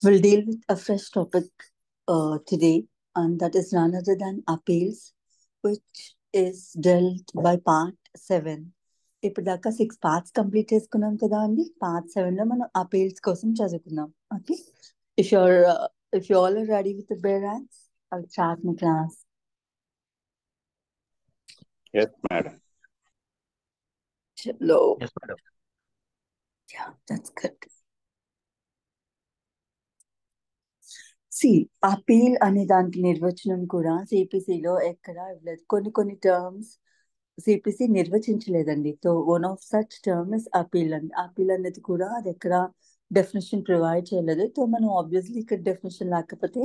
We'll deal with a fresh topic today, and that is none other than appeals, which is dealt by part 7. ఇప్పుడు దాకా 6 parts complete చేసుకున్నాం కదా అండి. Part 7 లో మనం appeals కోసం చదువుకున్నాం. Okay, if your if you all are ready with bare hands, I'll start my class. Yes, madam. Hello. Yes, madam. Yeah, that's good. Appeal అనే దానికి నిర్వచనం కూడా సిపిసిలో ఎక్కడ ఇవ్వలేదు. కొన్ని టర్మ్స్ సిపిసి నిర్వచించలేదండి. So one of such term is appeal అండి. అపీల్ అనేది కూడా అది ఎక్కడ డెఫినేషన్ ప్రొవైడ్ చేయలేదు. సో మనం ఆబ్వియస్లీ ఇక్కడ డెఫినేషన్ లేకపోతే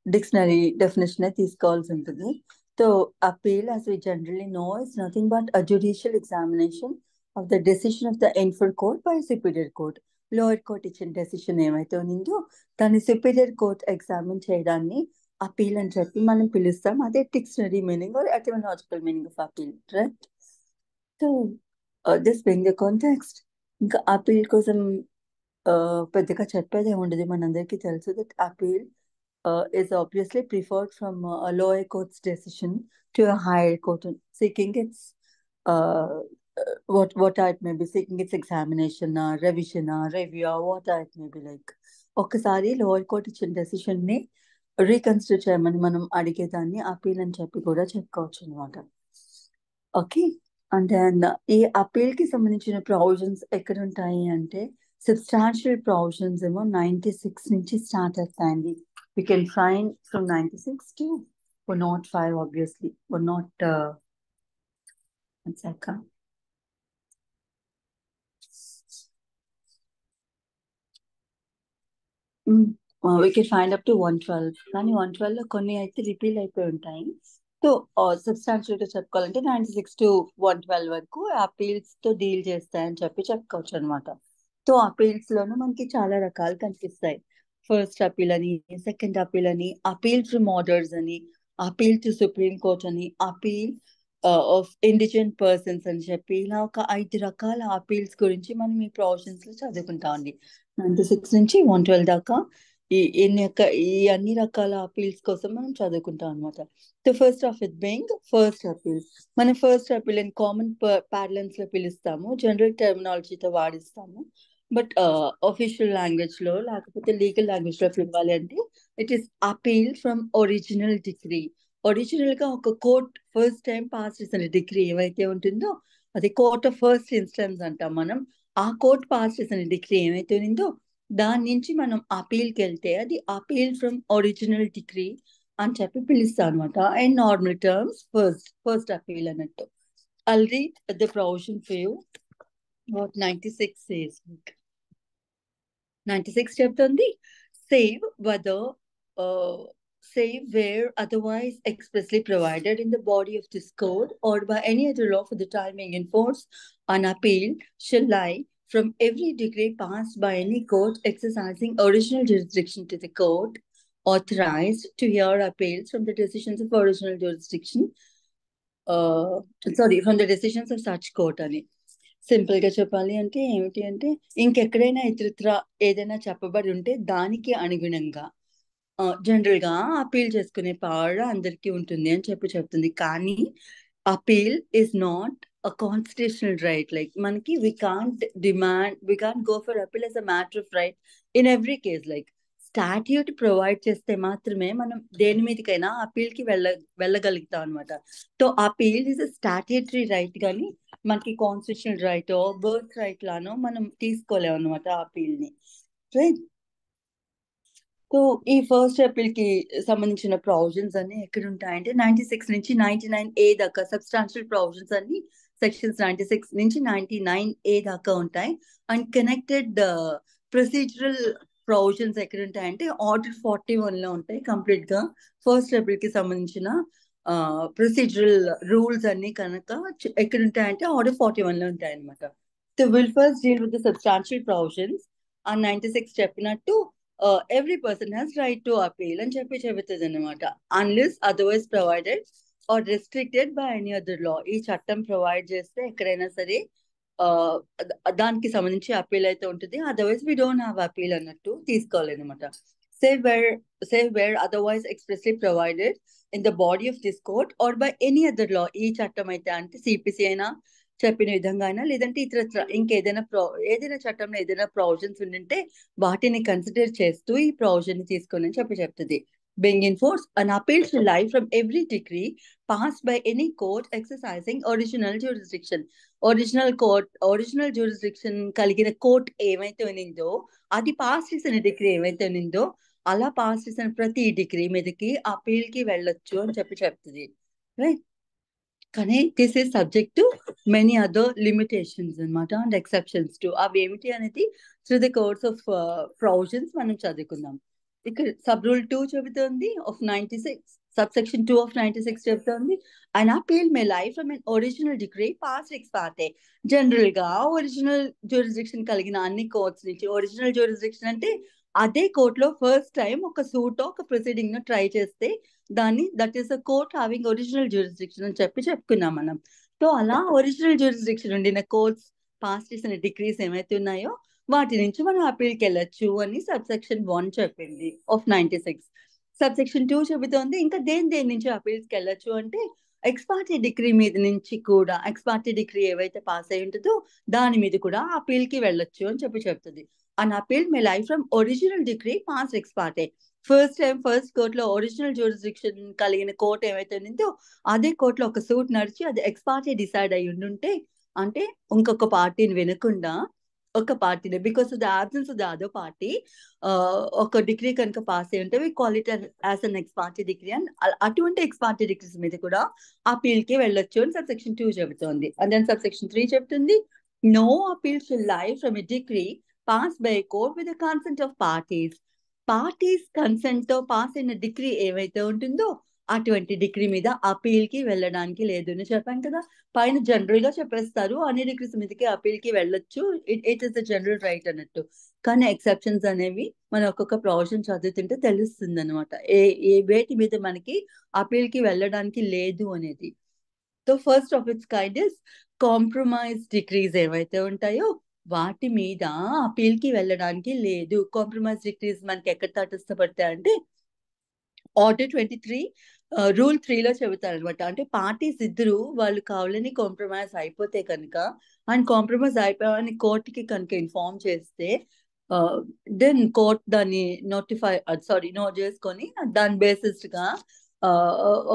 డిక్షనరీ డెఫినేషన్ తీసుకోవాల్సి ఉంటుంది. So appeal, as we generally know, is nothing but a judicial examination of the decision of the inferior court by superior court. Lower court ఇచ్చిన decision ఏమైతే ఉందో దాన్ని సుపీరియర్ కోర్ట్ ఎగ్జామిన్ చేయడాన్ని appeal అని చెప్పి మనం పిలుస్తాం. అదే dictionary meaning or etymological meaning of appeal, right? So this being the context. ఇంకా అపీల్ కోసం పెద్దగా చెప్పేది ఏముండదు. మనందరికీ తెలుసు that appeal is obviously preferred from a lower court's decision to a higher court, seeking its what it may be, seeking its examination, revision, review, what it may be like. ఒకసారి lower court ఇచ్చిన decision ని reconsider చేయమని మనం అడిగేదాన్ని appeal అని చెప్పి కూడా చెప్పుకోవచ్చు అనమాట. ఓకే, అండ్ దెన్ ఈ అపీల్ కి సంబంధించిన ప్రొవిజన్స్ ఎక్కడ ఉంటాయి అంటే సబ్స్టాన్షియల్ ప్రొవిజన్స్ ఏమో 96 నుంచి స్టార్ట్ అవుతాయండి. We can find from 96 to 105, obviously. 1 second. We can find up to 112. కానీ 112 లో కొన్ని అయితే రిపీల్ అయిపోయి ఉంటాయి. సో సబ్స్టాన్షియల్ గా చెప్పుకోవాలంటే 96 to 112 వరకు అపీల్స్ తో డీల్ చేస్తాయని చెప్పి చెప్పుకోవచ్చు అనమాట. సో అపీల్స్ లోనూ మనకి చాలా రకాలు కనిపిస్తాయి. ఫస్ట్ అపీల్ అని, సెకండ్ అపీల్ అని, అపీల్ ఫ్రమ్ ఆర్డర్స్ అని, అపీల్ టు సుప్రీం కోర్ట్ అని, అపీల్ ఆఫ్ ఇండిజెంట్ పర్సన్స్ అని చెప్పి ఇలా ఒక 5 రకాల అపీల్స్ గురించి మనం ఈ ప్రొవిజన్స్ లో చదువుకుంటామండి. 96 నుంచి 112 దాకా ఈ అన్ని రకాల అపీల్స్ కోసం మనం చదువుకుంటాం అనమాట. So first of it being first appeal. మనం ఫస్ట్ అపీల్ అని కామన్ పార్లెన్స్ లో పిలుస్తాము, జనరల్ టెర్మినాలజీతో వాడిస్తాము. బట్ అఫీషియల్ లాంగ్వేజ్ లో లేకపోతే లీగల్ లాంగ్వేజ్ లో ఇవ్వాలి అంటే it is appeal from original degree. Original గా ఒక కోర్ట్ ఫస్ట్ టైం పాస్ చేసిన డిగ్రీ ఏవైతే ఉంటుందో అది కోర్ట్ ఆఫ్ ఫస్ట్ ఇన్స్టెన్స్ అంటాం మనం. ఆ కోర్ట్ పాస్ చేసిన డిగ్రీ ఏమైతే ఉందో దాని నుంచి మనం అపీల్కి వెళ్తే అది అపీల్ ఫ్రమ్ ఒరిజినల్ డిగ్రీ అని చెప్పి పిలుస్తాం అనమాట. And normal terms first appeal అన్నట్టు. I'll read the provision for you. What 96 says. 96 చెప్తుంది, save where otherwise expressly provided in the body of this code or by any other law for the time being in force, an appeal shall lie from every degree passed by any court exercising original jurisdiction to the court authorized to hear appeals from the decisions of original jurisdiction, from the decisions of such court అని. Simple గా చెప్పాలి అంటే ఏమిటి అంటే ఇంకెక్కడైనా ఇతరత్ర ఏదైనా చెప్పబడి ఉంటే దానికి అనుగుణంగా జనరల్ గా అపీల్ చేసుకునే పవర్ అందరికీ ఉంటుంది అని చెప్పి చెప్తుంది. కానీ appeal is not a constitutional right. Like మనకి we can't go for appeal as a matter of right in every case. Like statute provide చేస్తే మాత్రమే మనం దేని మీదకైనా అపీల్ కి వెళ్ళగలుగుతాం అనమాట. So appeal is a statutory right, కానీ మనకి కాన్స్టిట్యూషనల్ రైట్ బర్త్ రైట్ లానో మనం తీసుకోలేము అనమాట అపీల్ ని, రైట్? సో ఈ ఫస్ట్ అపీల్ కి సంబంధించిన ప్రొవిజన్స్ అన్ని ఎక్కడ ఉంటాయంటే 96 నుంచి 99A దాకా సబ్స్టాన్షియల్ ప్రొవిజన్స్ అన్ని సెక్షన్స్ 96 నుంచి 99A దాకా ఉంటాయి. అండ్ కనెక్టెడ్ ప్రొసీజరల్ ప్రొవిజన్స్ ఎక్కడ ఉంటాయంటే ఆర్డర్ 41 లో ఉంటాయి. కంప్లీట్ గా ఫస్ట్ అపీల్ కి సంబంధించిన ప్రొసీజరల్ రూల్స్ అన్ని కనుక ఎక్కడ ఉంటాయంటే ఆర్డర్ 41 లో ఉంటాయి అనమాట. So will first deal with the substantial provisions. ఆ 96 చెప్పినట్టు every person has right to appeal అని చెప్పి చెబుతుంది అనమాట. Unless otherwise provided or restricted by any other law. ఈ చట్టం ప్రొవైడ్ చేస్తే ఎక్కడైనా సరే దానికి సంబంధించి అప్పీల్ అయితే ఉంటుంది. Otherwise we don't have appeal అన్నట్టు తీసుకోవాలన్నమాట. Save where otherwise expressly provided in the body of this court or by any other law. ఈ చట్టం అయితే అంటే సిపిసి అయినా చెప్పిన విధంగా అయినా, లేదంటే ఇతర ఇంకేదైనా ఏదైనా చట్టంలో ఏదైనా ప్రొవిజన్స్ ఉండింటే వాటిని కన్సిడర్ చేస్తూ ఈ ప్రొవిజన్ తీసుకొని చెప్తుంది. Being in force, an appeal shall lie from every decree passed by any court exercising original jurisdiction. Original jurisdiction కలిగిన కోర్ట్ ఏమైతే ఉన్నిందో, అది పాస్ చేసిన డిగ్రీ ఏమైతే ఉన్నిందో, అలా పాస్ చేసిన ప్రతి డిగ్రీ మీదకి అపీల్ కి వెళ్ళొచ్చు అని చెప్తుంది. రైట్? కానీ this is subject to many other limitations అనమాట, అండ్ ఎక్సెప్షన్స్ టు. అవి ఏమిటి అనేది through the course of provisions మనం చదువుకుందాం. ఇక్కడ సబ్ రూల్ 2 చెబుతోంది ఆఫ్ 96, subsection 2 of 96 చెప్తోంది, an appeal may lie from an original decree passed ex parte. General గా ఒరిజినల్ జ్యూరిస్డిక్షన్ కలిగిన అన్ని కోర్ట్స్ నుంచి, ఒరిజినల్ జ్యూరిస్డిక్షన్ అంటే అదే కోర్ట్ లో ఫస్ట్ టైం ఒక సూట్ ఒక ప్రొసీడింగ్ ను ట్రై చేస్తే దాన్ని that is a court having original jurisdiction అని చెప్పుకున్నాం మనం. సో అలా ఒరిజినల్ జ్యూరిస్డిక్షన్ ఉండిన కోర్ట్స్ పాస్ చేసిన డిగ్రీస్ ఏమైతే ఉన్నాయో వాటి నుంచి మనం అపీల్కి వెళ్ళొచ్చు అని సబ్సెక్షన్ 1 చెప్పింది ఆఫ్ 96. సబ్సెక్షన్ 2 చెబుతోంది ఇంకా దేని నుంచి అపీల్స్కి వెళ్ళొచ్చు అంటే ఎక్స్పార్టీ డిగ్రీ మీద నుంచి కూడా, ఎక్స్పార్టీ డిగ్రీ ఏవైతే పాస్ అయి ఉంటుందో దాని మీద కూడా అపీల్కి వెళ్ళొచ్చు అని చెప్తుంది. అన్ అపీల్ మే లై from original degree pass X party. First court లో ఒరిజినల్ జ్యూరిస్డిక్షన్ కలిగిన కోర్ట్ ఏమైతే ఉందో అదే కోర్ట్ లో ఒక సూట్ నడిచి అది ఎక్స్ పార్టీ డిసైడ్ అయి ఉండుంటే, అంటే ఇంకొక పార్టీని వినకుండా ఒక పార్టీనే, because of the absence of the other party, ఒక డిగ్రీ కనుక పాస్ అయి ఉంటే we call it as an ex parte decree. And అటువంటి ఎక్స్ పార్టీ డిగ్రీస్ మీద కూడా అపీల్ కి వెళ్ళొచ్చు అని సబ్సెక్షన్ 2 చెబుతోంది. అండ్ దెన్ సబ్సెక్షన్ 3 చెప్తుంది, నో అపీల్ షల్ లై from a degree pass by court with the consent of parties consent తో పాస్ అయిన డిగ్రీ ఏవైతే ఉంటుందో అటువంటి డిగ్రీ మీద అపీల్ కి వెళ్ళడానికి లేదు అని చెప్పాను కదా. పైన జనరల్ గా చెప్పేస్తారు అన్ని డిగ్రీస్ మీదకి అపీల్ కి వెళ్ళొచ్చు, it is the general right అన్నట్టు. కానీ ఎక్సెప్షన్స్ అనేవి మనం ఒక్కొక్క ప్రొవిజన్ చదువుతుంటే తెలుస్తుంది అనమాట, ఏ వేటి మీద మనకి అపీల్ కి వెళ్ళడానికి లేదు అనేది. So first of it's kind is compromise degrees ఏవైతే ఉంటాయో వాటి మీద అపీల్ కి వెళ్ళడానికి లేదు. కాంప్రమైజ్ డిగ్రీస్ మనకి ఎక్కడ తటస్థపడతాయంటే ఆర్డర్ 23 రూల్ 3 లో చెబుతారు అనమాట. అంటే పార్టీస్ ఇద్దరు వాళ్ళు కావాలని కాంప్రమైజ్ అయిపోతే కనుక, అండ్ కాంప్రమైజ్ అయిపోయామని కోర్టుకి కనుక ఇన్ఫార్మ్ చేస్తే దెన్ కోర్ట్ దాన్ని నోట్ చేసుకొని దాని బేసిస్ గా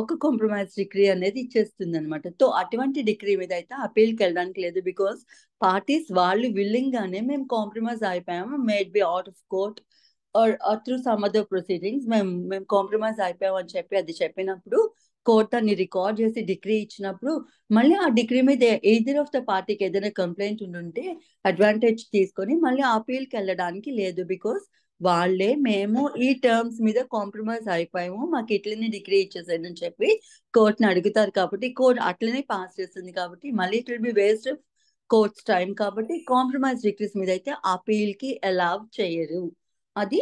ఒక కాంప్రమైజ్ డిగ్రీ అనేది ఇచ్చేస్తుంది అనమాట. సో అటువంటి డిగ్రీ మీద అయితే అపీల్కి వెళ్ళడానికి లేదు, బికాస్ పార్టీస్ వాళ్ళు విల్లింగ్ గానే మేము కాంప్రమైజ్ అయిపోయాము, made be out of court or through some other proceedings మేము కాంప్రమైజ్ అయిపోయాం అని అది చెప్పినప్పుడు కోర్ట్ దాన్ని రికార్డ్ చేసి డిగ్రీ ఇచ్చినప్పుడు మళ్ళీ ఆ డిగ్రీ మీద ఎయిదర్ ఆఫ్ ద పార్టీకి ఏదైనా కంప్లైంట్ ఉంటే అడ్వాంటేజ్ తీసుకొని మళ్ళీ అపీల్కి వెళ్ళడానికి లేదు, బికాస్ వాళ్ళే మేము ఈ టర్మ్స్ మీద కాంప్రమైజ్ అయిపోయాము, మాకు ఇట్లనే డిగ్రీ ఇచ్చేసాను అని చెప్పి కోర్టుని అడుగుతారు. కాబట్టి కోర్ట్ అట్లనే పాస్ చేస్తుంది కాబట్టి మళ్ళీ it will B waste courts time. కాబట్టి కాంప్రమైజ్ డిగ్రీస్ మీద అయితే అపీల్ కి అలౌ చేయరు. అది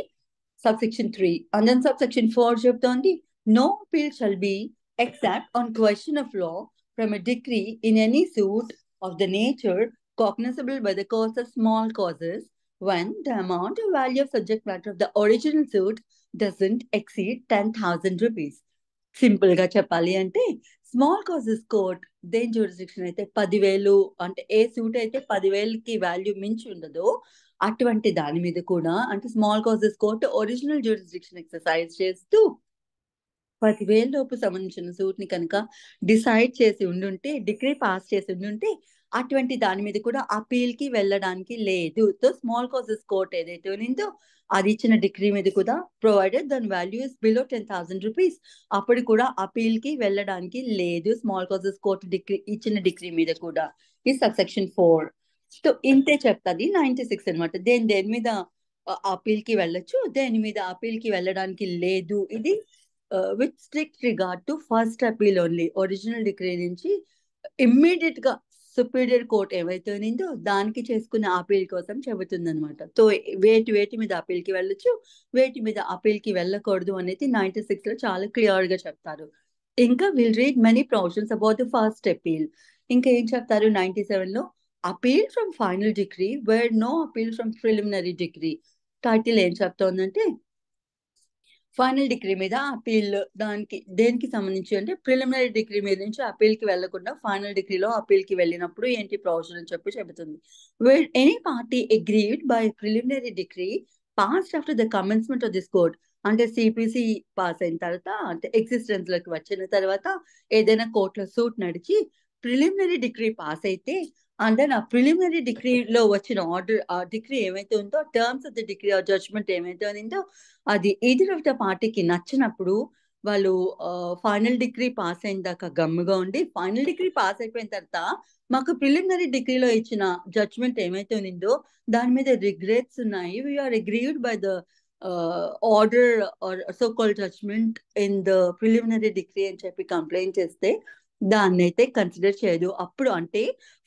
సబ్సెక్షన్ 3. అండ్ దెన్ సబ్సెక్షన్ 4 చెప్తోంది, no appeal shall be except on question of law from a decree in any suit of the nature cognizable by the cause of small causes when the amount or value of subject matter of the original suit doesn't exceed 10,000 rupees. Simple గా చెప్పాలి అంటే small causes court దేని jurisdiction అయితే 10,000, అంటే ఏ suit అయితే 10,000కి value మించి ఉండదో అటువంటి దాని మీద కూడా, అంటే small causes court original jurisdiction exercise చేస్తూ 10,000 లోపు సంబంధించిన సూట్ ని కనుక డిసైడ్ చేసి ఉండుంటే, డిగ్రీ పాస్ చేసి ఉండుంటే అటువంటి దాని మీద కూడా అపీల్ కి వెళ్ళడానికి లేదు. సో స్మాల్ కాజెస్ కోర్ట్ ఏదైతే ఉన్నిందో అది ఇచ్చిన డిగ్రీ మీద కూడా ప్రొవైడెడ్ దాని వాల్యూ ఇస్ బిలో 10,000 రూపీస్ అప్పుడు కూడా అపీల్ కి వెళ్ళడానికి లేదు, స్మాల్ కాజెస్ కోర్ట్ డిగ్రీ ఇచ్చిన డిగ్రీ మీద కూడా. ఈ సబ్సెక్షన్ 4. సో ఇంతే చెప్తాది 96 అనమాట. దేని మీద అపీల్ కి వెళ్ళొచ్చు, దేని మీద అపీల్ కి వెళ్ళడానికి లేదు. ఇది with strict regard to first appeal only. Original degree నుంచి ఇమ్మీడియట్ గా సుపీరియర్ కోర్ట్ ఏవైతే ఉన్నిందో దానికి చేసుకున్న అపీల్ కోసం చెబుతుంది అనమాట. సో వేటి మీద అపీల్ కి వెళ్ళొచ్చు, వేటి మీద అపీల్ కి వెళ్ళకూడదు అనేది 96 లో చాలా క్లియర్ గా చెప్తారు. ఇంకా will read many provisions about the first appeal. ఇంకా ఏం చెప్తారు 97 లో, appeal from final decree where no appeal from preliminary decree. Title ఏం చెప్తోందంటే ఫైనల్ డిగ్రీ మీద అపీల్ దేనికి సంబంధించి అంటే ప్రిలిమినరీ డిగ్రీ మీద నుంచి అపీల్ కి వెళ్లకుండా ఫైనల్ డిగ్రీలో అపీల్ కి వెళ్ళినప్పుడు ఏంటి ప్రొసీజర్ అని చెప్పి చెబుతుంది. Where any party agreed by preliminary decree passed after the commencement of this court, అంటే సిపిసి పాస్ అయిన తర్వాత అంటే ఎగ్జిస్టెన్స్ లోకి వచ్చిన తర్వాత ఏదైనా కోర్టులో సూట్ నడిచి ప్రిలిమినరీ డిగ్రీ పాస్ అయితే అండ్ దెన్ ఆ ప్రిలిమినరీ డిగ్రీలో వచ్చిన ఆర్డర్, ఆ డిగ్రీ ఏమైతే ఉందో, టర్మ్స్ ఆఫ్ ద డిగ్రీ ఆ జడ్జ్మెంట్ ఏమైతే ఉందో అది ఎయిదర్ ఆఫ్ ద పార్టీకి నచ్చినప్పుడు వాళ్ళు ఫైనల్ డిగ్రీ పాస్ అయిన దాకా గమ్ముగా ఉండి, ఫైనల్ డిగ్రీ పాస్ అయిపోయిన తర్వాత మాకు ప్రిలిమినరీ డిగ్రీలో ఇచ్చిన జడ్జ్మెంట్ ఏమైతే ఉందో దాని మీద రిగ్రెట్స్ ఉన్నాయి, we are agreed by the order or so called judgment in the preliminary decree అని చెప్పి కంప్లైంట్ చేస్తే దాన్ని అయితే కన్సిడర్ చేయదు. అప్పుడు అంటే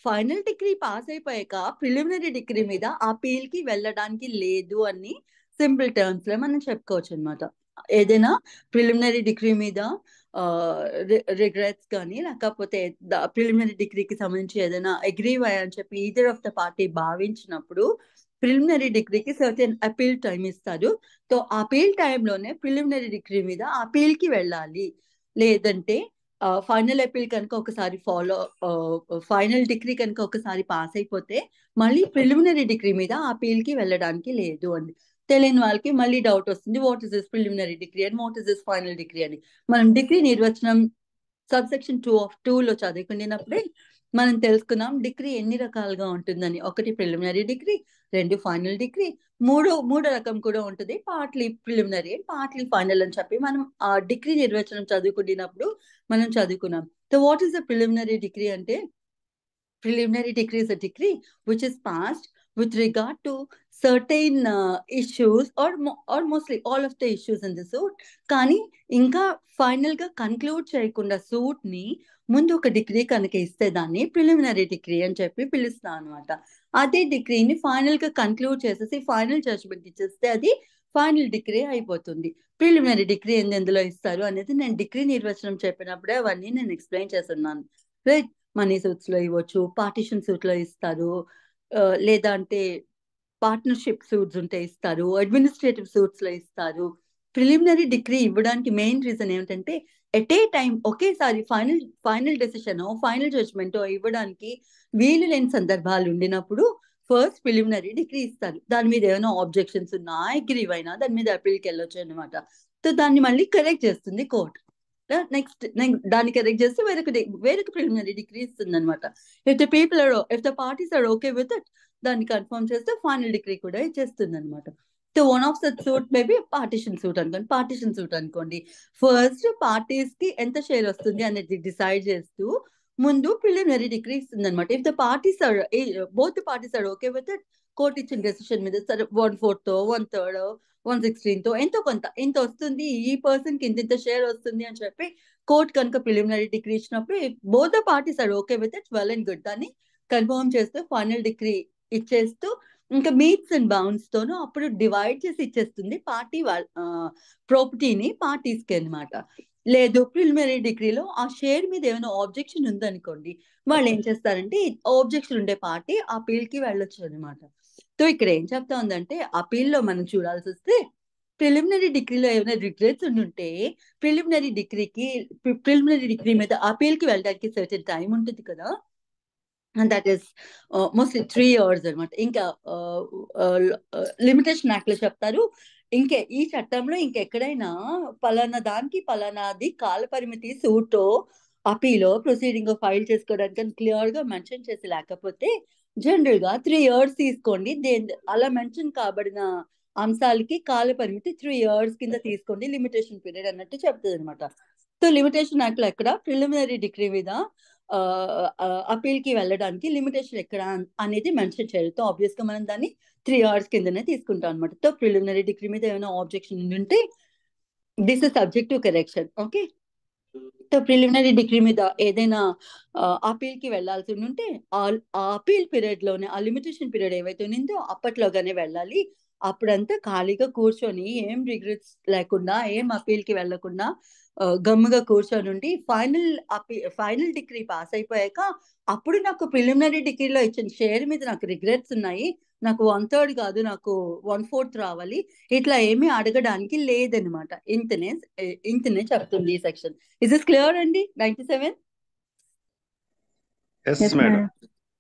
ఫైనల్ డిగ్రీ పాస్ అయిపోయాక ప్రిలిమినరీ డిగ్రీ మీద అపీల్ కి వెళ్ళడానికి లేదు అని సింపుల్ టర్మ్స్ లో మనం చెప్పుకోవచ్చు అనమాట. ఏదైనా ప్రిలిమినరీ డిగ్రీ మీద రిగ్రెట్స్ కానీ లేకపోతే ప్రిలిమినరీ డిగ్రీకి సంబంధించి ఏదైనా అగ్రీ అని చెప్పి ఈదర్ ఆఫ్ ద పార్టీ భావించినప్పుడు ప్రిలిమినరీ డిగ్రీకి సర్టెన్ అపీల్ టైం ఇస్తారు. సో అపీల్ టైంలోనే ప్రిలిమినరీ డిగ్రీ మీద అపీల్ కి వెళ్ళాలి. లేదంటే ఫైనల్ అపీల్ కనుక ఒకసారి ఫైనల్ డిగ్రీ కనుక ఒకసారి పాస్ అయిపోతే మళ్ళీ ప్రిలిమినరీ డిగ్రీ మీద అపీల్ కి వెళ్ళడానికి లేదు అని. తెలియని వాళ్ళకి మళ్ళీ డౌట్ వస్తుంది, what is this preliminary degree and what is this final degree అని. మనం డిగ్రీ నిర్వచనం సబ్సెక్షన్ 2 చదువుకునేటప్పుడే మనం తెలుసుకున్నాం డిగ్రీ ఎన్ని రకాలుగా ఉంటుందని. 1 ప్రిలిమినరీ డిగ్రీ, 2 ఫైనల్ డిగ్రీ, మూడో రకం కూడా ఉంటుంది, partly preliminary and partly final అని చెప్పి మనం ఆ డిగ్రీ నిర్వచనం చదువుకునేటప్పుడు మనం చదువుకున్నాం. So what is the preliminary degree అంటే preliminary degree is a degree which is passed with regard to certain issues or mostly all of the issues in the suit. కానీ ఇంకా ఫైనల్ గా కన్క్లూడ్ చేయకుండా suit ని ముందు ఒక decree కనుక ఇస్తే దాన్ని ప్రిలిమినరీ డిగ్రీ అని చెప్పి పిలుస్తాం అనమాట. అదే డిగ్రీని ఫైనల్ గా కన్క్లూడ్ చేసేసి ఫైనల్ జడ్జ్మెంట్ ఇచ్చేస్తే అది ఫైనల్ డిగ్రీ అయిపోతుంది. ప్రిలిమినరీ డిగ్రీ ఎందులో ఇస్తారు అనేది నేను డిగ్రీ నిర్వచనం చెప్పినప్పుడే అవన్నీ నేను ఎక్స్ప్లెయిన్ చేస్తున్నాను. రైట్, మనీ సూట్స్ లో ఇవ్వచ్చు, పార్టిషన్ సూట్ లో ఇస్తారు, లేదా అంటే పార్ట్నర్షిప్ సూట్స్ ఉంటే ఇస్తారు, అడ్మినిస్ట్రేటివ్ సూట్స్ లో ఇస్తారు. ప్రిలిమినరీ డిగ్రీ ఇవ్వడానికి మెయిన్ రీజన్ ఏమిటంటే ఎట్ ఏ టైం ఒకేసారి ఫైనల్ డెసిషన్ ఫైనల్ జడ్జ్మెంట్ ఇవ్వడానికి వీలు లేని సందర్భాలు ఉండినప్పుడు ఫస్ట్ ప్రిలిమినరీ డిగ్రీ ఇస్తారు. దాని మీద ఏమైనా ఆబ్జెక్షన్స్ ఉన్నా అగ్రీవ్ అయినా దాని మీద అపీల్కి వెళ్ళొచ్చు అనమాట. సో దాన్ని మళ్ళీ కరెక్ట్ చేస్తుంది కోర్టు. నెక్స్ట్ దాన్ని కరెక్ట్ చేస్తే వేరొక ప్రిలిమినరీ డిగ్రీ ఇస్తుంది అనమాట. If the parties are okay with it దాన్ని కన్ఫర్మ్ చేస్తే ఫైనల్ డిగ్రీ కూడా ఇచ్చేస్తుంది అనమాట. So one of the suit maybe partition suit అనుకోండి. ఫస్ట్ పార్టీస్ కి ఎంత షేర్ వస్తుంది అనేది డిసైడ్ చేస్తూ ముందు ప్రిలిమినరీ డిగ్రీ ఇస్తుంది అనమాట. If the parties are both the parties are okay with it court ఇచ్చిన డెసిషన్ మీద సరే 1/4 1/3 1/16 ఇంత వస్తుంది, ఈ పర్సన్ కి ఇంత షేర్ వస్తుంది అని చెప్పి కోర్టు కనుక ప్రిలిమినరీ డిగ్రీ ఇచ్చినప్పుడు both the parties are okay with it well and good. దాన్ని కన్ఫర్మ్ చేస్తూ ఫైనల్ డిగ్రీ ఇచ్చేస్తూ ఇంకా మీట్స్ అండ్ బౌండ్స్ తోనూ అప్పుడు డివైడ్ చేసి ఇచ్చేస్తుంది పార్టీ ప్రాపర్టీని పార్టీస్ కి అనమాట. లేదు ప్రిలిమినరీ డిగ్రీలో ఆ షేర్ మీద ఏమైనా ఆబ్జెక్షన్ ఉందనుకోండి, వాళ్ళు ఏం చేస్తారంటే ఆబ్జెక్షన్ ఉండే పార్టీ అపీల్ కి వెళ్ళొచ్చు అనమాట. సో ఇక్కడ ఏం చెప్తా ఉందంటే అపీల్లో మనం చూడాల్సి వస్తే ప్రిలిమినరీ డిగ్రీలో ఏమైనా రిగ్రెట్స్ ఉంటే ప్రిలిమినరీ డిగ్రీ మీద అపీల్ కి వెళ్ళడానికి సర్టెన్ టైం ఉంటుంది కదా, and that is mostly 3 years అనమాట. ఇంకా లిమిటేషన్ యాక్ట్ లో చెప్తారు ఈ చట్టంలో ఇంకెక్కడైనా పలానా దానికి పలానాది కాల పరిమితి సూటో అపీలో ప్రొసీడింగ్ ఫైల్ చేసుకోవడానికి క్లియర్ గా మెన్షన్ చేసి లేకపోతే జనరల్ గా 3 years తీసుకోండి, అలా మెన్షన్ కాబడిన అంశాలకి కాల పరిమితి 3 years కింద తీసుకోండి లిమిటేషన్ పీరియడ్ అన్నట్టు చెప్తుంది అనమాట. సో లిమిటేషన్ యాక్ట్ లో ఎక్కడ ప్రిలిమినరీ డిగ్రీ మీద అపీల్ కి వెళ్ళడానికి లిమిటేషన్ ఎక్కడ అనేది మెన్షన్ చేయరు. సో ఆబ్వియస్ గా మనం దాన్ని 3 years కిందనే తీసుకుంటాం అనమాట. సో ప్రిలిమినరీ డిగ్రీ మీద ఏమైనా ఆబ్జెక్షన్ ఉంటే this is subject to correction. Okay, so preliminary decree మీద ఏదైనా అపీల్ కి వెళ్లాల్సి ఉంటే ఆ అపీల్ పీరియడ్ లోనే ఆ లిమిటేషన్ పీరియడ్ ఏవైతే ఉందో అప్పట్లోగానే వెళ్ళాలి. అప్పుడంతా ఖాళీగా కూర్చొని ఏం రిగ్రెట్స్ లేకుండా ఏం అప్పీల్కి వెళ్లకుండా గమ్ముగా కూర్చొని ఉండి ఫైనల్ డిగ్రీ పాస్ అయిపోయాక అప్పుడు నాకు ప్రిలిమినరీ డిగ్రీలో ఇచ్చిన షేర్ మీద నాకు రిగ్రెట్స్ ఉన్నాయి, నాకు 1/3 కాదు నాకు 1/4 రావాలి, ఇట్లా ఏమీ అడగడానికి లేదనమాట. ఇంతనే చెప్తుంది ఈ సెక్షన్. ఇస్ ఇస్ క్లియర్ అండి? 97. Yes, madam.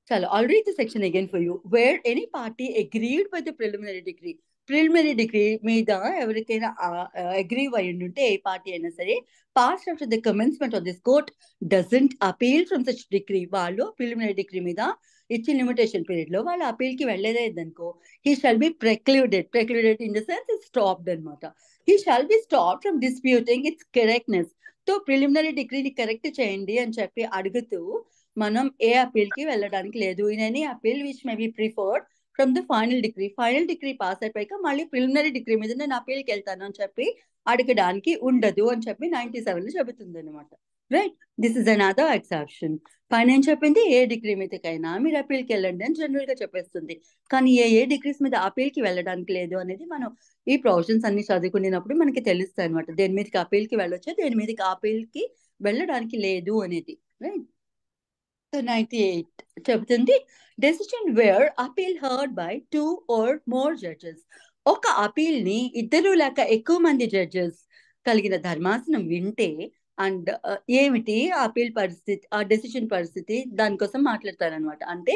Chalo, I'll read the section again for you. Where any party agreed with the preliminary decree. Preliminary decree మీద ఎవరికైనా అగ్రీ అయి ఉంటే ఏ పార్టీ అయినా సరే, passed after the commencement of this court doesn't appeal from such decree, వాళ్ళు preliminary decree మీద ఇచ్చిన limitation period లో వాళ్ళు అపీల్ కి వెళ్ళలేదనుకో, he shall be precluded in the sense it's stopped అనమాట. he shall be stopped from disputing its correctness. So preliminary డిగ్రీని correct చేయండి అని చెప్పి అడుగుతూ మనం ఏ అపీల్ కి వెళ్ళడానికి లేదు. In any appeal which may be preferred from the final degree pass అయిపోయాక మళ్ళీ ప్రిలిమినరీ డిగ్రీ మీద నేను అపీల్కి వెళ్తాను అని చెప్పి అడగడానికి ఉండదు అని చెప్పి 97 లో చెబుతుంది అనమాట. Right, this is another exception. పైన ఏం చెప్పింది, ఏ డిగ్రీ మీదకైనా మీరు అపీల్కి వెళ్ళండి అని జనరల్ గా చెప్పేస్తుంది. కానీ ఏ డిగ్రీస్ మీద అపీల్కి వెళ్ళడానికి లేదు అనేది మనం ఈ ప్రొవిజన్స్ అన్ని చదువుకునేటప్పుడు మనకి తెలుస్తాయి అనమాట. దేని మీదకి అపీల్కి వెళ్ళొచ్చో, దేని మీదకి అపీల్కి వెళ్ళడానికి లేదు అనేది. రైట్. 98 చెబుతుంది, decision where appeal heard by 2 or more judges. ఒక అపీల్ ని 2 లేక ఎక్కువ మంది జడ్జెస్ కలిగిన ధర్మాసనం వింటే, అండ్ ఏమిటి అపీల్ పరిస్థితి, ఆ డెసిషన్ పరిస్థితి, దానికోసం మాట్లాడతారనమాట. అంటే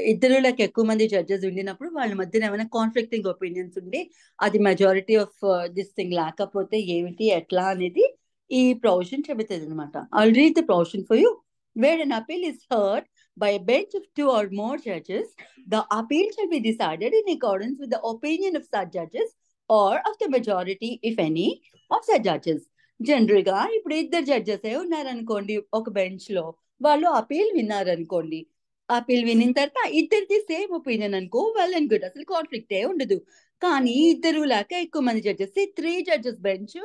2 లేక ఎక్కువ మంది జడ్జెస్ ఉండినప్పుడు వాళ్ళ మధ్యన ఏమైనా కాన్ఫ్లిక్టింగ్ ఒపీనియన్స్ ఉండి అది మెజారిటీ ఆఫ్ దిస్ థింగ్ లేకపోతే ఏమిటి ఎట్లా అనేది ఈ ప్రొవిజన్ చెబుతుంది అనమాట. I'll read the provision for you. Where an appeal is heard by a bench of 2 or more judges, the appeal shall be decided in accordance with the opinion of such judges or of the majority, if any, of such judges. General గా ఇప్పుడు 2 judges ఉన్నారనుకోండి ఒక bench లో, వాళ్ళు appeal విన్నారనుకోండి, appeal వినిన తర్వాత ఇద్దరిది same opinion అనుకో, వెల్ అండ్ గుడ్, అసలు కాన్ఫ్లిక్ట్ ఉండదు. కానీ 2 లేక ఎక్కువ మంది జడ్జెస్, 3 జడ్జెస్ బెంచ్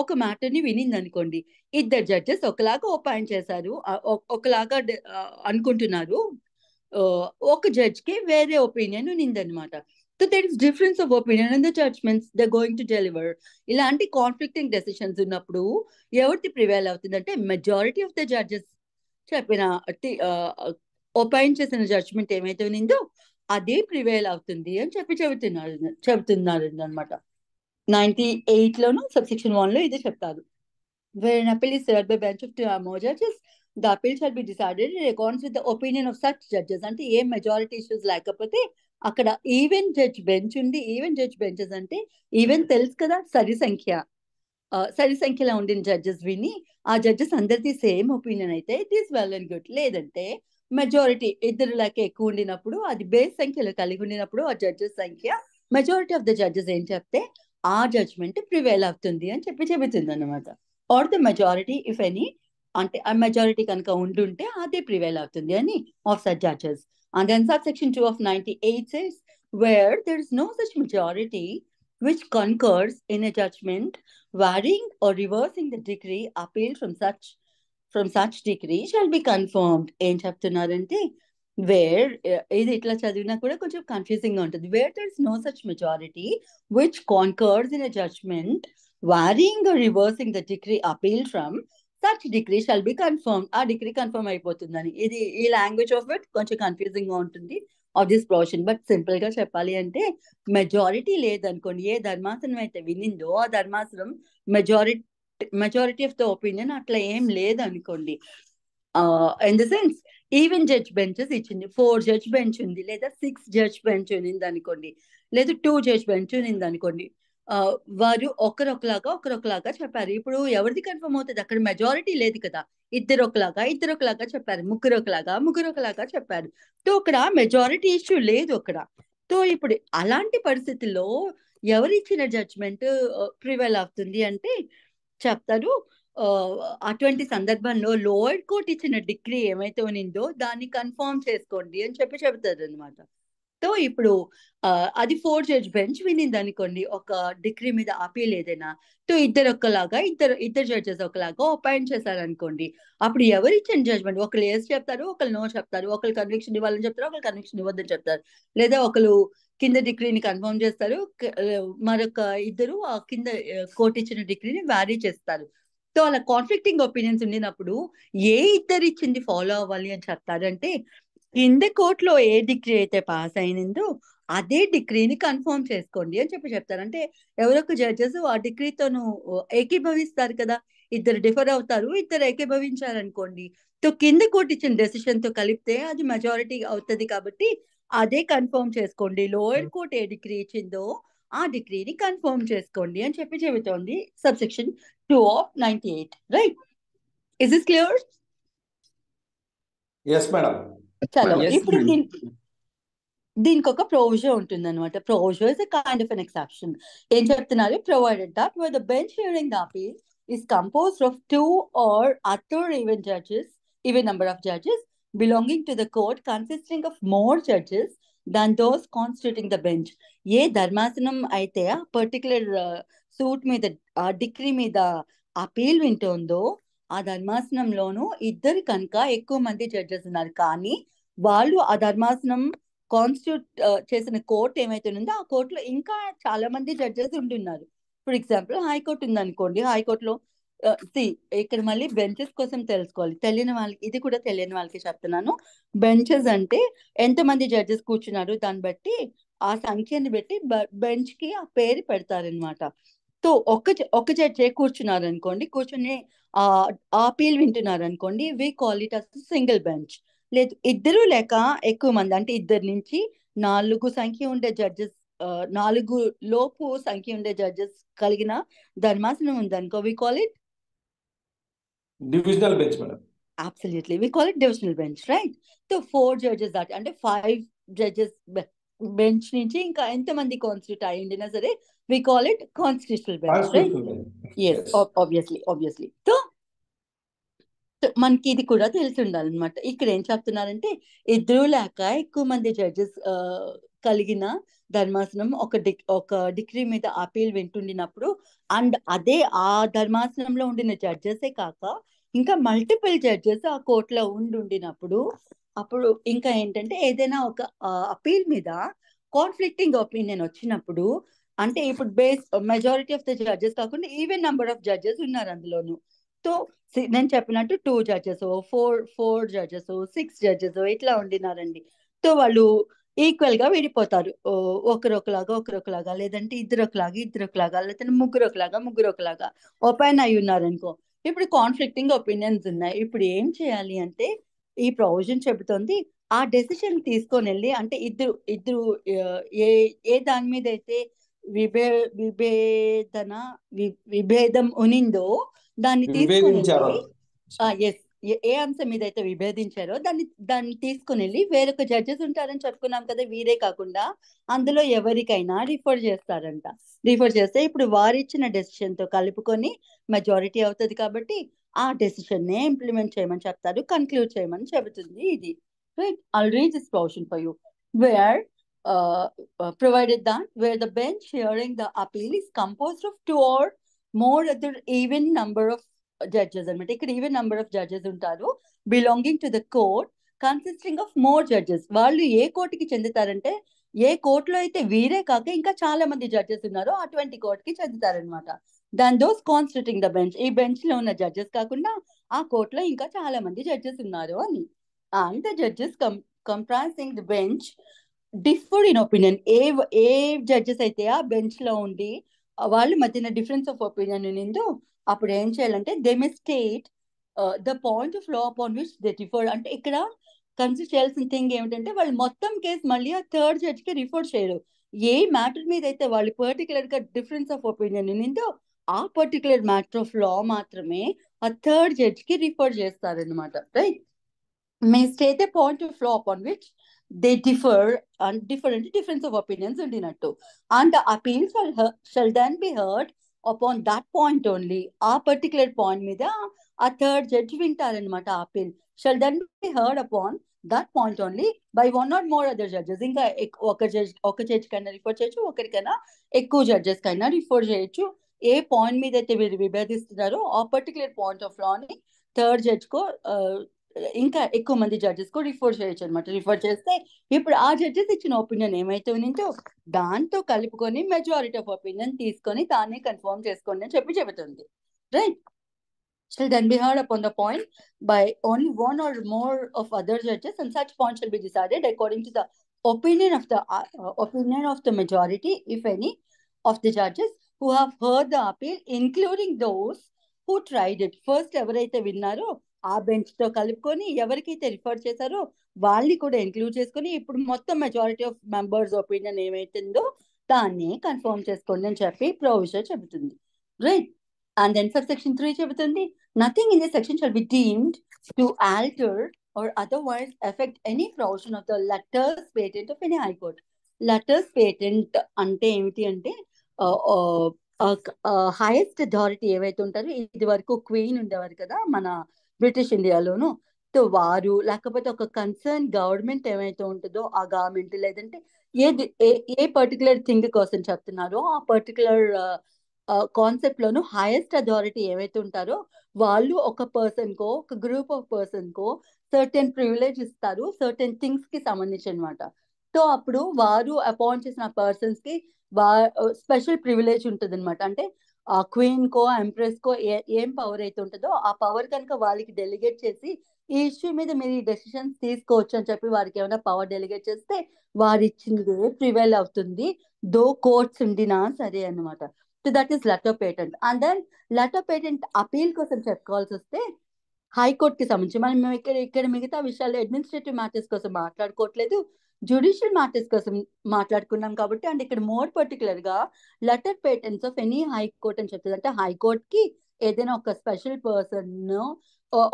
ఒక మ్యాటర్ ని వినింది అనుకోండి, 2 జడ్జెస్ ఒకలాగా ఒపైన్ చేశారు, ఒకలాగా అనుకుంటున్నారు, ఒక జడ్జ్ కి వేరే ఒపీనియన్ ఉన్నిందనమాట. So there is difference of opinion in the judgments they going to deliver. ఇలాంటి కాన్ఫ్లిక్టింగ్ డెసిషన్స్ ఉన్నప్పుడు ఎవరికి ప్రివేల్ అవుతుందంటే, మెజారిటీ ఆఫ్ ద జడ్జెస్ చెప్పిన ఒపైన్ చేసిన జడ్జ్మెంట్ ఏమైతే ఉన్నిందో అదే ప్రివేల్ అవుతుంది అని చెబుతున్నారు అనమాట. 98 లోను సబ్సెక్షన్ 1 లో ఇదే చెప్తారు. Where an appeal is heard by bench of 2 or more judges, the appeal shall be decided in accordance with the opinion of such judges. అంటే ఏ మెజారిటీ ఇష్యూస్ లేకపోతే అక్కడ ఈవెన్ జడ్జ్ బెంచ్ ఉంది. ఈవెన్ జడ్జ్ బెంచెస్ అంటే even తెలుసు కదా, సరి సంఖ్యలో ఉండిన జడ్జెస్ విని ఆ జడ్జెస్ అందరిది సేమ్ ఒపీనియన్ అయితే it is well and good. లేదంటే మెజారిటీ 2 లేక ఎక్కువ ఉండినప్పుడు, అది బేస్ సంఖ్యలో కలిగి ఉండినప్పుడు ఆ జడ్జెస్ సంఖ్య, మెజారిటీ ఆఫ్ ద జడ్జెస్ ఏం చెప్తే ఆ జడ్జ్మెంట్ ప్రివేల్ అవుతుంది అని చెబుతుంది అనమాట. Or the majority if any, అంటే ఆ మెజారిటీ కనుక ఉండుంటే అదే ప్రివేల్ అవుతుంది అని of such judges. And then subsection 2 of 98 says, where there is no such majority which concurs in a judgment varying or reversing the decree appealed from such decree shall be confirmed. ఏం చెప్తున్నారంటే, wear, ఇది ఇట్లా చదివినా కూడా కొంచెం confusing గా ఉంటుంది. Where there is no such majority which concurs in a judgment varying or reversing the decree appealed from such decree shall be confirmed. ఆ డిగ్రీ కన్ఫర్మ్ అయిపోతుందని. ఇది ఈ లాంగ్వేజ్ ఆఫ్ ఇట్ కొంచెం కన్ఫ్యూజింగ్ గా ఉంటుంది of this provision. But simple గా చెప్పాలి అంటే, మెజారిటీ లేదనుకోండి, ఏ ధర్మాసనం అయితే వినిందో ఆ ధర్మాసనం మెజారిటీ ఆఫ్ ద ఒపీనియన్ అట్లా ఏం లేదనుకోండి, in the sense even judge benches ఇచ్చింది, 4 జడ్జ్ బెంచ్ ఉంది, లేదా 6 జడ్జ్ బెంచ్ ఉన్నింది అనుకోండి, లేదా 2 జడ్జ్ బెంచ్ ఉన్నింది అనుకోండి, వారు ఒకరొకలాగా చెప్పారు. ఇప్పుడు ఎవరిది కన్ఫర్మ్ అవుతుంది, అక్కడ మెజారిటీ లేదు కదా, ఇద్దరు ఒకలాగా చెప్పారు, ముగ్గురు ఒకలాగా చెప్పారు. సో అక్కడ మెజారిటీ ఇష్యూ లేదు అక్కడ. సో ఇప్పుడు అలాంటి పరిస్థితుల్లో ఎవరిచ్చిన జడ్జ్మెంట్ ప్రివేల్ అవుతుంది అంటే చెప్తారు, అటువంటి సందర్భంలో లోయర్ కోర్ట్ ఇచ్చిన డిగ్రీ ఏమైతే ఉన్నిందో దాన్ని కన్ఫర్మ్ చేసుకోండి అని చెబుతారు అనమాట. సో ఇప్పుడు అది 4 జడ్జ్ బెంచ్ వినింది అనుకోండి ఒక డిగ్రీ మీద అపీల్ ఏదైనా. సో ఇద్దరు ఒకలాగా, ఇద్దరు జడ్జెస్ ఒకలాగా అపాయింట్ చేశారు అనుకోండి. అప్పుడు ఎవరు ఇచ్చిన జడ్జ్మెంట్, ఒకళ్ళు ఎస్ చెప్తారు, ఒకళ్ళు నో చెప్తారు, ఒకళ్ళు కన్విక్షన్ ఇవ్వాలని చెప్తారు, ఒకళ్ళు కన్విక్షన్ ఇవ్వద్దని చెప్తారు. లేదా ఒకళ్ళు కింద డిగ్రీని కన్ఫర్మ్ చేస్తారు, మరొక ఇద్దరు ఆ కింద కోర్టు ఇచ్చిన డిగ్రీని వ్యారీ చేస్తారు. సో అలా కాన్ఫ్లిక్టింగ్ ఒపీనియన్స్ ఉండినప్పుడు ఏ ఇద్దరు ఇచ్చింది ఫాలో అవ్వాలి అని చెప్తారంటే, కింద కోర్టులో ఏ డిగ్రీ అయితే పాస్ అయినందో అదే డిగ్రీని కన్ఫర్మ్ చేసుకోండి అని చెప్తారు. అంటే ఎవరొక జడ్జెస్ ఆ డిగ్రీతోను ఏకీభవిస్తారు కదా, ఇద్దరు డిఫర్ అవుతారు, ఇద్దరు ఏకీభవించారు అనుకోండి. సో కింద కోర్టు ఇచ్చిన డెసిషన్ తో కలిపితే అది మెజారిటీ అవుతుంది కాబట్టి అదే కన్ఫర్మ్ చేసుకోండి. లోయర్ కోర్ట్ ఏ డిగ్రీ ఇచ్చిందో ఆ డిగ్రీని కన్ఫర్మ్ చేసుకోండి అని చెబుతోంది subsection 2 of 98. Right? Is this clear? Yes madam. చలో ఇప్పుడు దీనికి ఒక ప్రొవిజన్ ఉంటుంది అనమాట. Provision is a kind of an exception. ఏం చెప్తున్నారు? Provided that where the bench hearing the appeal is composed of 2 or other even number of judges belonging to the court consisting of more judges than those constituting the bench. ఏ ధర్మాసనం అయితే ఆ particular suit మీద, ఆ degree మీద appeal వింటుందో ఆ ధర్మాసనంలోనూ ఇద్దరు కనుక ఎక్కువ మంది జడ్జెస్ ఉన్నారు, కానీ వాళ్ళు ఆ ధర్మాసనం కాన్స్టిట్యూట్ చేసిన కోర్టు ఏమైతే ఉందో ఆ కోర్టులో ఇంకా చాలా మంది జడ్జెస్ ఉంటున్నారు. ఫర్ ఎగ్జాంపుల్ హైకోర్టు ఉందనుకోండి, హైకోర్టులో ఇక్కడ మళ్ళీ బెంచెస్ కోసం తెలుసుకోవాలి. తెలియని వాళ్ళకి, ఇది కూడా తెలియని వాళ్ళకి చెప్తున్నాను. బెంచెస్ అంటే ఎంతమంది జడ్జెస్ కూర్చున్నారు దాన్ని బట్టి, ఆ సంఖ్యని బట్టి బెంచ్ కి ఆ పేరు పెడతారనమాట. సో ఒక జడ్జే కూర్చున్నారు అనుకోండి, కూర్చుని అపీల్ వింటున్నారు అనుకోండి, we call it as single bench. లేదు ఇద్దరు లేక ఎక్కువ మంది, అంటే 2 నుంచి 4 సంఖ్య ఉండే జడ్జెస్, 4 లోపు సంఖ్య ఉండే జడ్జెస్ కలిగిన ధర్మాసనం ఉందనుకో, we call it divisional bench madam. Absolutely, we call it divisional bench, right? So 4 judges that, అంటే 5 judges బెంచ్ నుంచి ఇంకా ఎంతమంది కాన్స్టిట్యూట్ అయి ఉండినా సరే we call it constitutional bench, right? Yes, obviously. So మనకి ఇది కూడా తెలిసి ఉండాలన్నమాట. ఇక్కడ ఏం చెప్తున్నారంటే, ఇద్దరు లేక ఎక్కువ మంది జడ్జెస్ కలిగిన ధర్మాసనం ఒక డిగ్రీ మీద అపీల్ వింటుండినప్పుడు, అండ్ అదే ఆ ధర్మాసనంలో ఉండిన జడ్జెసే కాక ఇంకా మల్టిపుల్ జడ్జెస్ ఆ కోర్టులో ఉండినప్పుడు, అప్పుడు ఇంకా ఏంటంటే ఏదైనా ఒక అపీల్ మీద కాన్ఫ్లిక్టింగ్ ఒపీనియన్ వచ్చినప్పుడు, అంటే ఇప్పుడు మెజారిటీ ఆఫ్ ద జడ్జెస్ కాకుండా ఈవెన్ నెంబర్ ఆఫ్ జడ్జెస్ ఉన్నారు అందులోను. సో నేను చెప్పినట్టు 2 జడ్జెస్, 4 జడ్జెస్, 6 జడ్జెస్ ఇట్లా ఉండినారండి. సో వాళ్ళు ఈక్వల్ గా విడిపోతారు, ఒకరొకలాగా, లేదంటే ఇద్దరు ఒకలాగా, లేదంటే ముగ్గురు ఒకలాగా ఓపెన్ అయి ఉన్నారనుకో. ఇప్పుడు కాన్ఫ్లిక్టింగ్ ఒపీనియన్స్ ఉన్నాయి. ఇప్పుడు ఏం చేయాలి అంటే, ఈ ప్రొవిజన్ చెబుతోంది ఆ డెసిషన్ తీసుకొని వెళ్ళి, అంటే ఇద్దరు ఏ దాని మీద అయితే విభేదం ఉనిందో దాన్ని తీసుకొని ఏ అంశం మీద అయితే విభేదించారో దాన్ని తీసుకుని వెళ్ళి వేరొక జడ్జెస్ ఉంటారని చెప్పుకున్నాం కదా, వీరే కాకుండా అందులో ఎవరికైనా రిఫర్ చేస్తారంట. రిఫర్ చేస్తే ఇప్పుడు వారు ఇచ్చిన డెసిషన్ తో కలుపుకొని మెజారిటీ అవుతుంది కాబట్టి ఆ డెసిషన్ నే ఇంప్లిమెంట్ చేయమని చెప్తారు, కన్క్లూడ్ చేయమని చెబుతుంది ఇది. Right? I'll read this portion for you. Where provided that where the bench hearing the appeal is composed of 2 or more other even number of judges అనమాట. ఇక్కడ ఈవెన్ నెంబర్ ఆఫ్ జడ్జెస్ ఉంటారు, belonging to the court consisting of more judges. వాళ్ళు ఏ కోర్టుకి చెందుతారంటే, ఏ కోర్టులో అయితే వీరే కాక ఇంకా చాలా మంది జడ్జెస్ ఉన్నారో అటువంటి కోర్టుకి చెందుతారనమాట. దాని దోస్ కాన్స్టిట్యూటింగ్ ద బెంచ్, ఈ బెంచ్ లో ఉన్న జడ్జెస్ కాకుండా ఆ కోర్టులో ఇంకా చాలా మంది జడ్జెస్ ఉన్నారు అని. And the judges comprising the bench deferred in opinion. A judges అయితే ఆ బెంచ్ లో ఉండి వాళ్ళ మధ్యన డిఫరెన్స్ ఆఫ్ ఒపీనియన్ ఉండిందో, అప్పుడు ఏం చేయాలంటే they may state the point of law upon which they differ. అంటే ఇక్కడ కన్సిడర్ చేయాల్సిన థింగ్ ఏమిటంటే, వాళ్ళు మొత్తం కేసు మళ్ళీ ఆ థర్డ్ జడ్జ్ కి రిఫర్ చేయరు. ఏ మ్యాటర్ మీద అయితే వాళ్ళు పర్టికులర్ గా డిఫరెన్స్ ఆఫ్ ఒపీనియన్ ఉండిందో ఆ పర్టికులర్ మ్యాటర్ ఆఫ్ లా మాత్రమే ఆ థర్డ్ జడ్జ్ కి రిఫర్ చేస్తారనమాట. Right? May state the point of law upon which they differ and difference of opinions ఉండినట్టు, and the appeals shall then be heard upon that point only. ఆ particular point మీద ఆ third judge వింటారనమాట. Appeal shall then be heard upon that point only by one or more other judges. ఇంకా ఒక judge కైనా refer చేయొచ్చు, ఒకరికైనా ఎక్కువ judges కైనా రిఫర్ చేయొచ్చు. ఏ పాయింట్ మీద అయితే వీరు విభేదిస్తున్నారో ఆ పర్టికులర్ పాయింట్ ఆఫ్ లాని థర్డ్ జడ్జ్ కో ఇంకా ఎక్కువ మంది జడ్జెస్ కు రిఫర్ చేయొచ్చు అనమాట. రిఫర్ చేస్తే ఇప్పుడు ఆ జడ్జెస్ ఇచ్చిన ఒపీనియన్ ఏమైతే ఉందో దాంతో కలుపుకొని మెజారిటీ ఆఫ్ ఒపీనియన్ తీసుకొని దాన్ని కన్ఫర్మ్ చేసుకోండి అని చెబుతుంది. Right. Shall then be heard upon the point by only one or more of other judges, and such point shall be decided according to the opinion of the majority, if any, of the judges who have heard the appeal, including those who tried it. First, ఎవరైతే విన్నారో ఆ bench తో కలుపుకొని ఎవరికైతే refer చేశారో వాళ్ళని కూడా include చేసుకొని ఇప్పుడు మొత్తం మెజారిటీ ఆఫ్ మెంబర్స్ ఒపీనియన్ ఏమైతుందో దాన్ని కన్ఫర్మ్ చేసుకోండి అని చెప్పి ప్రొవిజన్ చెబుతుంది. రైట్. And then subsection 3 చెబుతుంది, nothing in this section shall be deemed to alter or otherwise affect any provision of the letters patent of any high court. Letters patent అంటే ఏమిటి అంటే హైయెస్ట్ అథారిటీ ఏవైతే ఉంటారో, ఇది వరకు queen ఉండేవారు కదా మన బ్రిటిష్ ఇండియాలోను, సో వారు లేకపోతే ఒక కన్సర్న్ గవర్నమెంట్ ఏమైతే ఉంటుందో ఆ గవర్నమెంట్, లేదంటే ఏ పర్టికులర్ థింగ్ కోసం చెప్తున్నారో ఆ పర్టికులర్ కాన్సెప్ట్ లోను హైయెస్ట్ అథారిటీ ఏవైతే ఉంటారో వాళ్ళు ఒక పర్సన్ కో ఒక group of person co certain privilege ఇస్తారు సర్టెన్ థింగ్స్ కి సంబంధించి అనమాట. సో అప్పుడు వారు అపాయింట్ చేసిన పర్సన్స్ కి స్పెషల్ ప్రివిలేజ్ ఉంటుంది అనమాట. అంటే ఆ క్వీన్ కో ఎంప్రెస్ కో ఏం పవర్ అయితే ఉంటుందో ఆ పవర్ కనుక వాళ్ళకి డెలిగేట్ చేసి ఈ ఇష్యూ మీద మీరు ఈ డెసిషన్స్ తీసుకోవచ్చు అని చెప్పి వారికి ఏమైనా పవర్ డెలిగేట్ చేస్తే వారు ఇచ్చింది ప్రివైల్ అవుతుంది, దో కోర్ట్స్ ఉండినా సరే అనమాట. So that is letter patent. And then letter patent appeal కోసం చెప్పుకోవాల్సి వస్తే హైకోర్టుకి సంబంధించి మనం ఇక్కడ మిగతా విషయాలు అడ్మినిస్ట్రేటివ్ మ్యాటర్స్ కోసం మాట్లాడుకోవట్లేదు, జ్యుడిషియల్ మ్యాటర్స్ కోసం మాట్లాడుకున్నాం కాబట్టి. అండ్ ఇక్కడ మోర్ పర్టికులర్ గా letter patents of any high court అని చెప్తుంది. అంటే హైకోర్ట్ కి ఏదైనా ఒక స్పెషల్ పర్సన్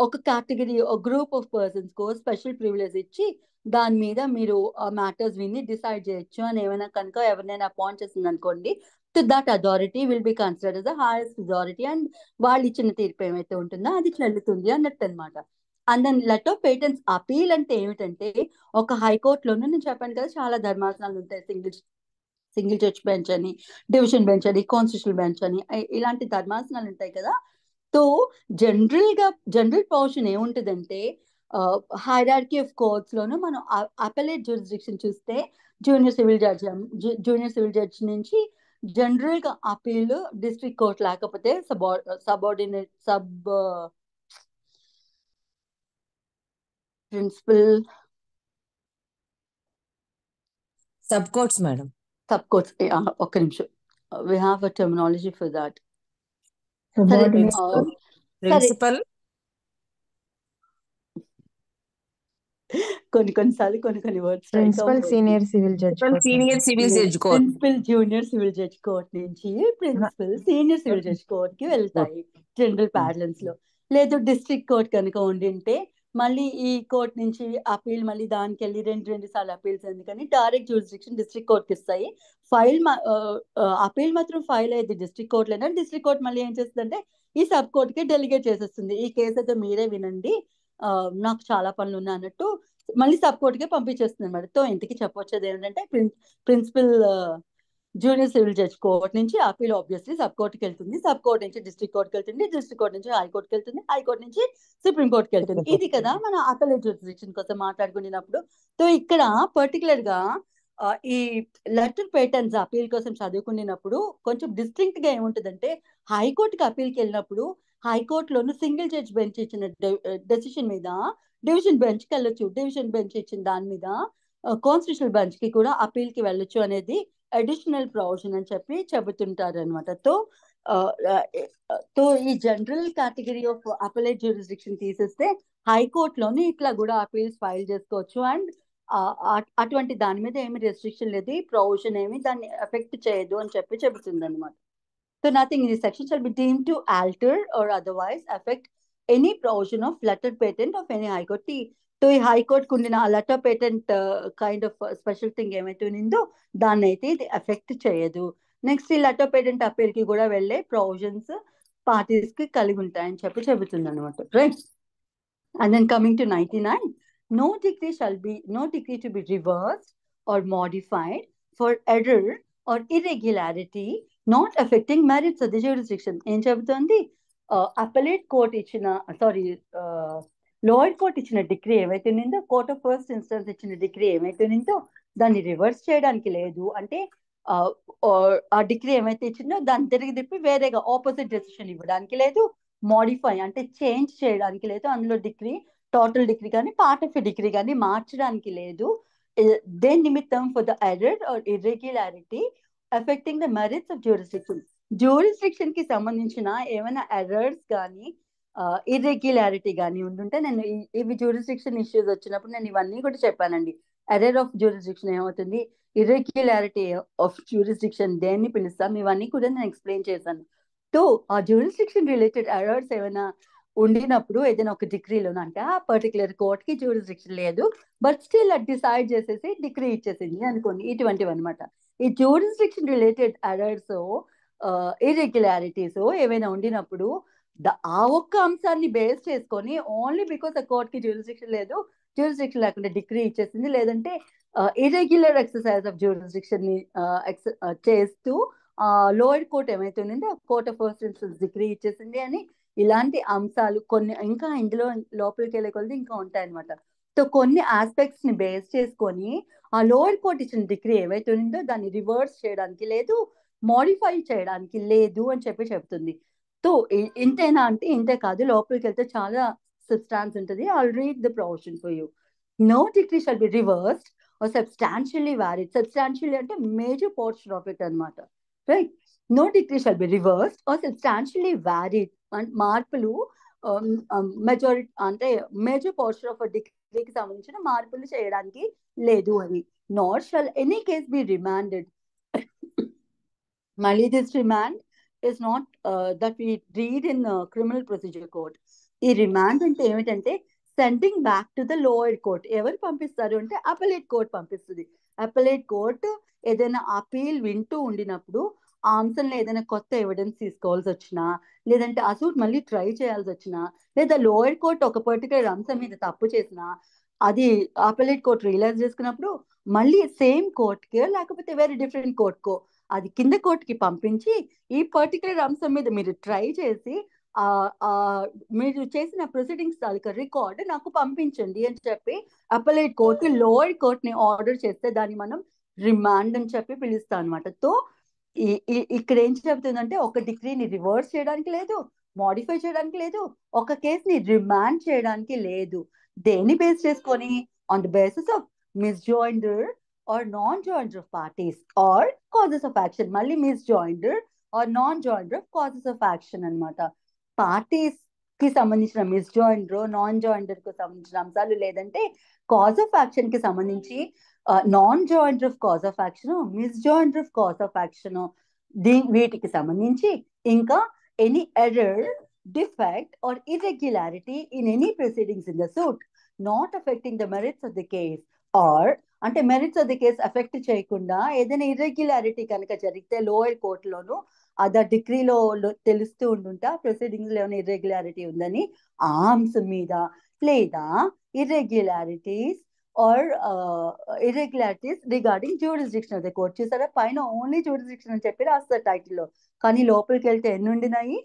ఒక category group of persons co special privilege ఇచ్చి దాని మీద మీరు మ్యాటర్స్ విని డిసైడ్ చేయొచ్చు అని ఏమైనా కనుక ఎవరినైనా అపాయింట్ చేసింది అనుకోండి, so that authority will be considered as the highest authority and వాళ్ళు ఇచ్చిన తీర్పు ఏమైతే ఉంటుందో అది చెల్లుతుంది అన్నట్టు అనమాట. And then letter patents appeal అంటే ఏమిటంటే, ఒక హైకోర్టులోనూ నేను చెప్పాను కదా చాలా ధర్మాసనాలు ఉంటాయి, సింగిల్ జడ్జ్ బెంచ్ అని, డివిజన్ బెంచ్ అని, కాన్స్టిట్యూషనల్ బెంచ్ అని, ఇలాంటి ధర్మాసనాలు ఉంటాయి కదా. సో జనరల్ ప్రొవిజన్ ఏముంటుందంటే హైరార్కీ ఆఫ్ కోర్ట్స్ లోను మనం అపెలేట్ జ్యూరిస్డిక్షన్ చూస్తే జూనియర్ సివిల్ జడ్జ్ నుంచి జనరల్ గా అపీల్ డిస్ట్రిక్ట్ కోర్ట్ లేకపోతే principal sub courts madam. Sub courts. ఒక్క నిమిషం, we have a terminology for that. Principal కొన్నిసార్లు కొన్ని words principal senior civil judge principal junior civil judge court నుంచి principal senior civil judge court కి వెళ్తాయి general parlance లో. లేదు డిస్ట్రిక్ట్ కోర్ట్ కనుక ఉండింటే మళ్ళీ ఈ కోర్ట్ నుంచి అపీల్ మళ్ళీ దానికి వెళ్ళి రెండు సార్లు అపీల్స్ ఎందుకని డైరెక్ట్ జ్యూరిస్డిక్షన్ డిస్ట్రిక్ట్ కోర్ట్ కి ఇస్తాయి. అపీల్ మాత్రం ఫైల్ అయ్యేది డిస్ట్రిక్ట్ కోర్ట్ లోనే. డిస్ట్రిక్ట్ కోర్ట్ మళ్ళీ ఏం చేస్తుందంటే ఈ సబ్ కోర్ట్ కి డెలిగేట్ చేసేస్తుంది, ఈ కేసు అయితే మీరే వినండి, నాకు చాలా పనులు ఉన్నాయి అన్నట్టు మళ్ళీ సబ్ కోర్ట్ కి పంపించేస్తుంది అనమాట. సో ఇంతకి చెప్పొచ్చేది ఏంటంటే principal junior civil judge court నుంచి అపీల్ ఆబ్వియస్లీ సబ్ కోర్టుకి వెళ్తుంది, సబ్ కోర్ట్ నుంచి డిస్ట్రిక్ట్ కోర్టుకి వెళ్తుంది, డిస్ట్రిక్ట్ కోర్ట్ నుంచి హైకోర్టుకి వెళ్తుంది, హైకోర్టు నుంచి సుప్రీం కోర్టుకి వెళ్తుంది. ఇది కదా మన అపెలేట్ జ్యూరిస్డిక్షన్ కోసం మాట్లాడుకునేటప్పుడు. సో ఇక్కడ పర్టికులర్ గా ఈ లెటర్ పేటెంట్స్ అపీల్ కోసం చదువుకునేటప్పుడు కొంచెం డిస్టింక్ట్ గా ఏముంటుందంటే, హైకోర్టుకి అపీల్కి వెళ్ళినప్పుడు హైకోర్టులోను సింగిల్ జడ్జ్ బెంచ్ ఇచ్చిన డెసిషన్ మీద డివిజన్ బెంచ్ కి వెళ్ళొచ్చు, డివిజన్ బెంచ్ ఇచ్చిన దాని మీద కాన్స్టిట్యూషనల్ బెంచ్ కి కూడా అపీల్ కి వెళ్ళొచ్చు అనేది అడిషనల్ ప్రొవిజన్ అని చెప్పి చెబుతుంటారు అనమాట. తో ఈ general category of appellate jurisdiction తీసేస్తే హైకోర్టులోని ఇట్లా కూడా అపీల్స్ ఫైల్ చేసుకోవచ్చు. అండ్ అటువంటి దాని మీద ఏమి రెస్ట్రిక్షన్ లేదు, ఈ ప్రొవిజన్ ఏమి దాన్ని ఎఫెక్ట్ చేయదు అని చెప్పి చెబుతుంది అనమాట. So nothing in this section shall be deemed to alter or otherwise affect any provision of letter patent of any high court. So ఈ హైకోర్ట్ కుండిన ఆ letter patent kind of special thing ఏమైతే ఉందో దాన్ని అయితే ఇది ఎఫెక్ట్ చేయదు. Next ఈ letter patent appeal కి కూడా వెళ్ళే ప్రొవిజన్స్ పార్టీస్ కి కలిగి ఉంటాయని చెప్పి చెబుతుంది అనమాట. Right. And then coming to 99. no decree to be reversed or modified for error or irregularity not affecting merits of the jurisdiction. ఏం చెబుతోంది? అప్పలేట్ కోర్ట్ ఇచ్చిన లోయర్ కోర్ట్ ఇచ్చిన డిగ్రీ ఏమైతే ఉందో, కోర్ట్ ఆఫ్ ఫస్ట్ ఇన్స్టెన్స్ ఇచ్చిన degree ఏమైతే ఉందో దాన్ని రివర్స్ చేయడానికి లేదు. అంటే ఆ డిగ్రీ ఏమైతే ఇచ్చిందో దాన్ని తిరిగి తిప్పి వేరేగా ఆపోజిట్ డెసిషన్ ఇవ్వడానికి లేదు. మోడిఫై అంటే చేంజ్ చేయడానికి లేదు. అందులో డిగ్రీ, టోటల్ డిగ్రీ కానీ పార్ట్ ఆఫ్ డిగ్రీ కానీ మార్చడానికి లేదు. దేని నిమిత్తం? For the error or irregularity affecting the merits of jurisdiction కి సంబంధించిన ఏమైనా ఎర్రర్స్ కానీ ఇర్రెగ్యులారిటీ కానీ ఉంటుంటే, నేను ఇవి జ్యూరిస్డిక్షన్ ఇష్యూస్ వచ్చినప్పుడు నేను ఇవన్నీ కూడా చెప్పానండి. ఎర్రర్ ఆఫ్ జ్యూరిస్డిక్షన్ ఏమవుతుంది, ఇర్రెగ్యులారిటీ ఆఫ్ జ్యూరిస్డిక్షన్ దేన్ని పిలుస్తాం, ఇవన్నీ కూడా నేను ఎక్స్ప్లెయిన్ చేశాను. సో ఆ జ్యూరిస్డిక్షన్ రిలేటెడ్ ఎర్రర్స్ ఏమైనా ఉండినప్పుడు ఏదైనా ఒక డిగ్రీలోనే, అంటే ఆ పర్టికులర్ కోర్ట్ కి జ్యూరిస్డిక్షన్ లేదు బట్ స్టిల్ అది డిసైడ్ చేసేసి డిగ్రీ ఇచ్చేసింది అనుకోండి, ఇటువంటివి అనమాట. ఈ జ్యూరిస్డిక్షన్ రిలేటెడ్ ఎర్రర్స్, ఇర్రెగ్యులారిటీస్ ఏవైనా ఉండినప్పుడు ఆ ఒక్క అంశాన్ని బేస్ చేసుకొని ఓన్లీ బికాస్ ఆ కోర్ట్ కి జ్యూరిస్డిక్షన్ లేదు, జ్యూరిస్డిక్షన్ లేకుండా డిగ్రీ ఇచ్చేసింది, లేదంటే ఇర్రెగ్యులర్ ఎక్సర్సైజ్ ఆఫ్ జ్యూరిస్డిక్షన్ ని చేస్తూ లోయర్ కోర్ట్ ఏమైతే ఉందో court of first instance degree ఇచ్చేసింది అని, ఇలాంటి అంశాలు కొన్ని ఇంకా ఇందులో లోపలికి వెళ్ళే కొద్ది ఇంకా ఉంటాయన్నమాట. సో కొన్ని ఆస్పెక్ట్స్ ని బేస్ చేసుకొని ఆ లోయర్ కోర్ట్ ఇచ్చిన డిగ్రీ ఏవైతే ఉందో దాన్ని రివర్స్ చేయడానికి లేదు, మోడిఫై చేయడానికి లేదు అని చెప్తుంది. సో ఇంతేనా అంటే ఇంతే కాదు, లోపలికి వెళ్తే చాలా సబ్స్టాన్స్ ఉంటుంది. I'll read the provision for you. No decree shall be reversed or substantially varied. Substantially అంటే major portion of it అన్నమాట, right? No decree shall be reversed or substantially varied. మార్పులు మెజారిటీ అంటే మేజర్ పోర్షన్ ఆఫ్ డిగ్రీకి సంబంధించిన మార్పులు చేయడానికి లేదు అని. Not shall any case be remanded. మళ్ళీ this remand is not that we read in criminal procedure code. ఈ రిమాండ్ అంటే ఏమిటంటే sending back to the lower court. ఎవరు పంపిస్తారు అంటే అపలేట్ కోర్ట్ పంపిస్తుంది. అపలేట్ కోర్ట్ ఏదైనా అపీల్ వింటూ ఉండినప్పుడు ఆ అంశంలో ఏదైనా కొత్త ఎవిడెన్స్ తీసుకోవాల్సి వచ్చినా, లేదంటే ఆ సూట్ మళ్ళీ ట్రై చేయాల్సి వచ్చినా, లేదా లోయర్ కోర్ట్ ఒక పర్టికులర్ అంశం మీద తప్పు చేసినా అది అపలేట్ కోర్ట్ రియలైజ్ చేసుకున్నప్పుడు మళ్ళీ సేమ్ కోర్ట్కి లేకపోతే వేరే డిఫరెంట్ కోర్ట్కో అది కింద కోర్టుకి పంపించి ఈ పర్టికులర్ అంశం మీద మీరు ట్రై చేసి మీరు చేసిన ప్రొసీడింగ్స్ తాలూకా రికార్డ్ నాకు పంపించండి అని చెప్పి అపలేట్ కోర్టు లోయర్ కోర్ట్ ని ఆర్డర్ చేస్తే దాన్ని మనం రిమాండ్ అని చెప్పి పిలుస్తాం అనమాట. సో ఇక్కడ ఏం చెప్తుందంటే ఒక డిగ్రీని రివర్స్ చేయడానికి లేదు, మోడిఫై చేయడానికి లేదు, ఒక కేసుని రిమాండ్ చేయడానికి లేదు. దేన్ని బేస్ చేసుకొని? On the basis of misjoinder or non-joinder of parties or causes of action. మళ్ళీ misjoinder or non-joinder of causes of action అన్నమాట. పార్టీస్ కి సంబంధించిన మిస్జాయిండర్, నాన్ జాయిండర్ కు సంబంధించిన అంశాలు, లేదంటే కాజ్ ఆఫ్ యాక్షన్ కి సంబంధించి non joinder of cause of action, misjoinder of cause of action, వీటికి సంబంధించి ఇంకా any error, defect or irregularity in any proceedings in the suit not affecting the merits of the case or అంటే merits of the case effect చేయకుండా ఏదైనా irregularity కనుక జరిగితే lower కోర్టులోను అది డిగ్రీలో తెలుస్తూ ఉంటుంటా ప్రొసీడింగ్స్ లో ఏమైనా ఇర్రెగ్యులారిటీ ఉందని ఆ అంశం మీద, లేదా irregularities or irregularities regarding jurisdiction of the court. చూసారా, పైన ఓన్లీ జ్యూరిస్డిక్షన్ అని చెప్పి రాస్తారు టైటిల్లో, కానీ లోపలికి వెళ్తే ఎన్ని ఉండినాయి?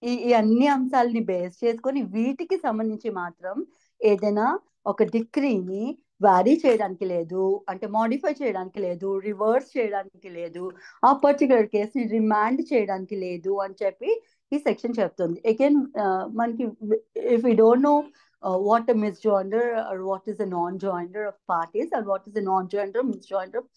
ఈ అన్ని అంశాలని బేస్ చేసుకొని వీటికి సంబంధించి మాత్రం ఏదైనా ఒక డిగ్రీని వ్యారీ చేయడానికి లేదు, అంటే మోడిఫై చేయడానికి లేదు, రివర్స్ చేయడానికి లేదు, ఆ పర్టికులర్ కేసుని రిమాండ్ చేయడానికి లేదు అని చెప్పి ఈ సెక్షన్ చెప్తుంది. అగైన్ మనకి if you don't know what a misjoinder or what is a non-joinder of parties or what is a non-joinder, misjoinder of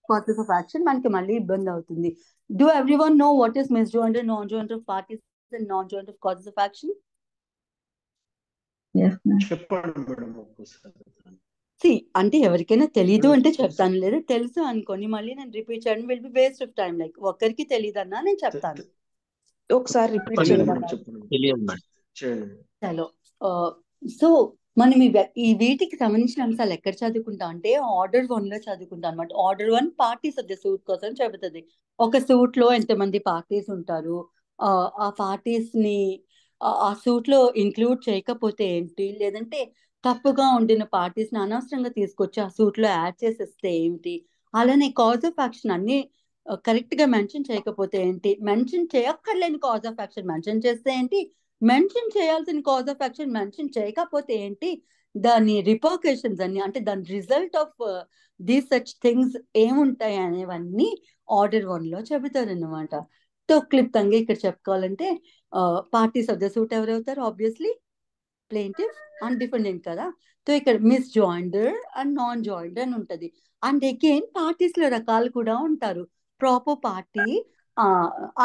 causes of action, మనకి మళ్ళీ ఇబ్బంది అవుతుంది. Do everyone know what is misjoinder, non-joinder of parties and non-joinder of causes of action? చెప్పండి madam ఒక్కసారి. అంటే ఎవరికైనా తెలీదు అంటే చెప్తాను, లేదా తెలుసు అనుకోని మళ్ళీ నేను రిపీట్ చేయడం will be waste of time. Like ఒక్కరికి తెలియదన్నా నేను చెప్తాను, ఒకసారి రిపీట్ తెలియదు చేయండి. మేడం, చెప్పండి. చేయండి. చలో. సో మనం ఈ వీటికి సంబంధించిన అంశాలు ఎక్కడ చదువుకుంటాం అంటే ఆర్డర్ 1 లో చదువుకుంటాం అనమాట. Order 1 parties of the suit కోసం చెబుతుంది. ఒక సూట్ లో ఎంతమంది పార్టీస్ ఉంటారు, ఆ పార్టీస్ ని ఆ సూట్ లో ఇంక్లూడ్ చేయకపోతే ఏంటి, లేదంటే తప్పుగా ఉండిన పార్టీస్ ని అనవసరంగా తీసుకొచ్చి ఆ సూట్ లో యాడ్ చేసేస్తే ఏంటి? అలానే కాజ్ ఆఫ్ యాక్షన్ అన్ని కరెక్ట్ గా మెన్షన్ చేయకపోతే ఏంటి? మెన్షన్ చేయక్కర్లేని కాజ్ ఆఫ్ యాక్షన్ మెన్షన్ చేస్తే ఏంటి? మెన్షన్ చేయాల్సిన కాజ్ ఆఫ్ యాక్షన్ మెన్షన్ చేయకపోతే ఏంటి? దాని రిపర్కషన్స్ అన్ని, అంటే దాని result of these such things ఏముంటాయి అనేవన్నీ ఆర్డర్ 1 లో చెబుతారన్నమాట. సో క్లుప్తంగా ఇక్కడ చెప్పుకోవాలంటే పార్టీస్ ఆఫ్ ద సూట్ ఎవరవుతారు? ఆబ్వియస్లీ ప్లేంటిఫ్ అండ్ డిఫెండెంట్ కదా. సో ఇక్కడ misjoinder and non joinder అని ఉంటది. అండ్ అగైన్ పార్టీస్ లో రకాలు కూడా ఉంటారు. Proper party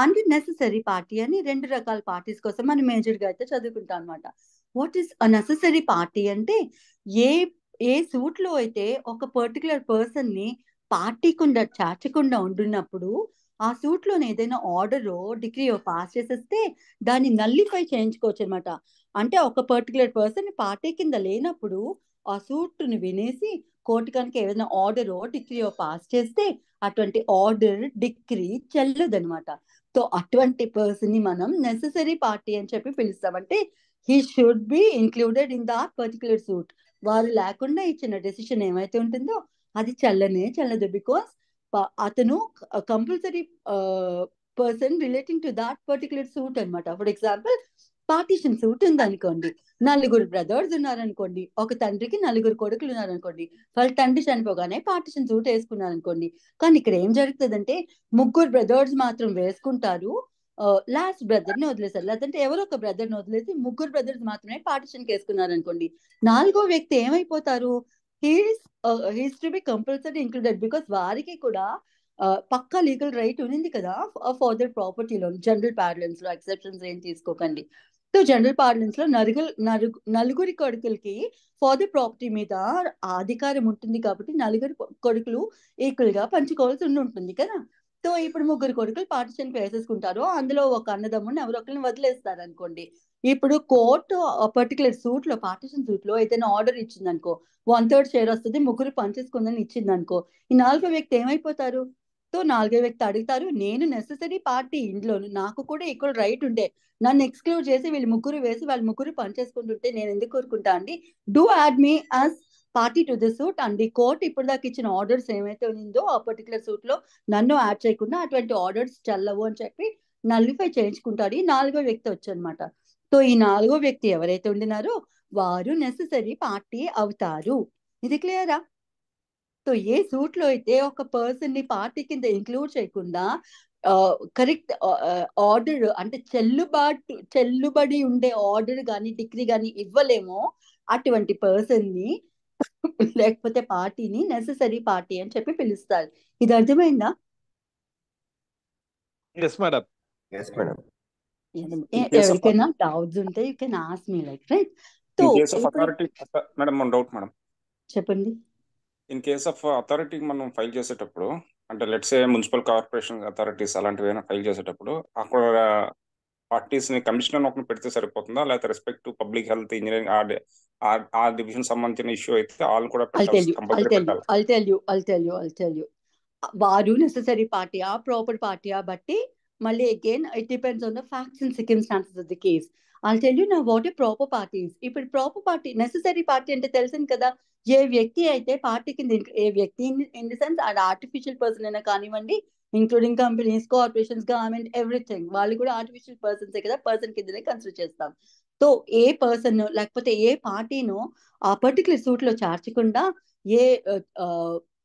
and necessary party అని 2 రకాల పార్టీస్ కోసం మనం మేజర్ గా అయితే చదువుకుంటాం అనమాట. What is a necessary party అంటే ఏ ఏ సూట్ లో అయితే ఒక పర్టికులర్ పర్సన్ ని పార్టీ కుండా చేర్చకుండా ఉండున్నప్పుడు ఆ సూట్ లోనే ఏదైనా ఆర్డర్ డిగ్రీ పాస్ చేసేస్తే దాన్ని నల్లిఫై చేయించుకోవచ్చు అనమాట. అంటే ఒక పర్టికులర్ పర్సన్ పార్టీ కింద లేనప్పుడు ఆ సూట్ ని వినేసి కోర్టు కనుక ఏదైనా ఆర్డర్ డిగ్రీ పాస్ చేస్తే అటువంటి ఆర్డర్ డిగ్రీ చెల్లదనమాట. సో అటువంటి పర్సన్ ని మనం నెసెసరీ పార్టీ అని చెప్పి పిలుస్తాం. అంటే he should be included in that particular suit. వారు లేకుండా ఇచ్చిన డెసిషన్ ఏమైతే ఉంటుందో అది చెల్లదు. బికాస్ అతను compulsory person relating to that particular suit అనమాట. ఫర్ ఎగ్జాంపుల్ పార్టీషన్ సూట్ ఉంది అనుకోండి, 4 బ్రదర్స్ ఉన్నారనుకోండి, ఒక తండ్రికి 4 కొడుకులు ఉన్నారనుకోండి, వాళ్ళ తండ్రి చనిపోగానే పార్టీషన్ సూట్ వేసుకున్నారు అనుకోండి. కానీ ఇక్కడ ఏం జరుగుతుందంటే 3 బ్రదర్స్ మాత్రం వేసుకుంటారు, లాస్ట్ బ్రదర్ ని వదిలేసారు. లేదంటే ఎవరో ఒక బ్రదర్ ని వదిలేసి 3 బ్రదర్స్ మాత్రమే పార్టీషన్ వేసుకున్నారు అనుకోండి. 4వ వ్యక్తి ఏమైపోతారు? He's to be compulsory included. Because వారికి కూడా పక్కా లీగల్ రైట్ ఉంది కదా ఫర్దర్ ప్రాపర్టీలో. జనరల్ ప్యారలెన్స్ లో ఎక్సెప్షన్స్ ఏం తీసుకోకండి. సో జనరల్ పార్లెన్స్ లో నలుగురి కొడుకులకి ఫర్దర్ ప్రాపర్టీ మీద అధికారం ఉంటుంది కాబట్టి 4 కొడుకులు ఈక్వల్ గా పంచుకోవాల్సి ఉంటుంది కదా. సో ఇప్పుడు 3 కొడుకులు పార్టీషన్ వేసేసుకుంటారు, అందులో ఒక అన్నదమ్ముని ఎవరో ఒకరిని వదిలేస్తారు అనుకోండి. ఇప్పుడు కోర్టు పర్టికులర్ సూట్ లో, పార్టీషన్ సూట్ లో ఏదైనా ఆర్డర్ ఇచ్చింది అనుకో, 1/3 షేర్ వస్తుంది, 3 పంచేసుకుందని ఇచ్చింది అనుకో, ఈ 4వ వ్యక్తి ఏమైపోతారు? సో 4వ వ్యక్తి అడుగుతారు, నేను నెసెసరీ పార్టీ, ఇంట్లో నాకు కూడా ఈక్వల్ రైట్ ఉండే, నన్ను ఎక్స్క్లూడ్ చేసి వీళ్ళు 3 వేసి వాళ్ళు 3 పనిచేసుకుంటుంటే నేను ఎందుకు కోరుకుంటా అండి? Do add me as party to the suit. And ఈ కోర్ట్ ఇప్పుడు దాకా ఇచ్చిన ఆర్డర్స్ ఏమైతే ఉందో ఆ పర్టికులర్ సూట్ లో నన్ను యాడ్ చేయకుండా అటువంటి ఆర్డర్స్ చెల్లవు అని చెప్పి నల్లిఫై చేయించుకుంటాడు ఈ 4వ వ్యక్తి వచ్చనమాట. సో ఈ 4వ వ్యక్తి ఎవరైతే ఉండినారో వారు నెసెసరీ పార్టీ అవుతారు. ఇది క్లియరా? సో ఏ సూట్ లో అయితే ఒక పర్సన్ ని పార్టీ కింద ఇంక్లూడ్ చేయకుండా కరెక్ట్ ఆర్డర్, అంటే చెల్లుబడి ఉండే ఆర్డర్ కానీ డిగ్రీ కానీ ఇవ్వలేమో అటువంటి పర్సన్ ని లేకపోతే పార్టీని నెసెసరీ పార్టీ అని చెప్పి పిలుస్తారు. ఇది అర్థమైందా? Yes, madam. Yes, madam. ఎవరికైనా డౌట్స్ ఉంటే you can ask me, like right. So In case of authority, madam, one doubt, madam. చెప్పండి. In case of authority, మనం ఫైల్ చేసేటప్పుడు, అంటే let's say municipal corporation authorities అలాంటివి ఏమైనా ఫైల్ చేసేటప్పుడు అక్కడ పార్టీస్ ని కమిషనర్ ఒకరిని పెడితే సరిపోతుందా, లేకపోతే respect to public health, engineering ఆ డివిజన్ సంబంధించిన ఇష్యూ అయితే వాళ్ళు కూడా కంపల్సరీ పెట్టాలి? I'll tell you. వారు నెసెసరీ పార్టీయా ప్రాపర్ పార్టీయా బట్టి మళ్ళీ again it depends on the facts and circumstances of the case. I'll tell you now what a proper party is. ఇప్పుడు ప్రాపర్ పార్టీ, నెసెసరీ పార్టీ అంటే తెలిసింది కదా, ఏ వ్యక్తి అయితే పార్టీ కింద, ఏ వ్యక్తి ఇన్ ది సెన్స్ అది ఆర్టిఫిషియల్ పర్సన్ అయినా కానివ్వండి, including companies, corporations, government, everything, వాళ్ళు కూడా ఆర్టిఫిషియల్ పర్సన్సే కదా, పర్సన్ కిందనే కన్సిడర్ చేస్తాం. సో ఏ పర్సన్ లేకపోతే ఏ పార్టీను ఆ పర్టికులర్ సూట్ లో చేర్చకుండా ఏ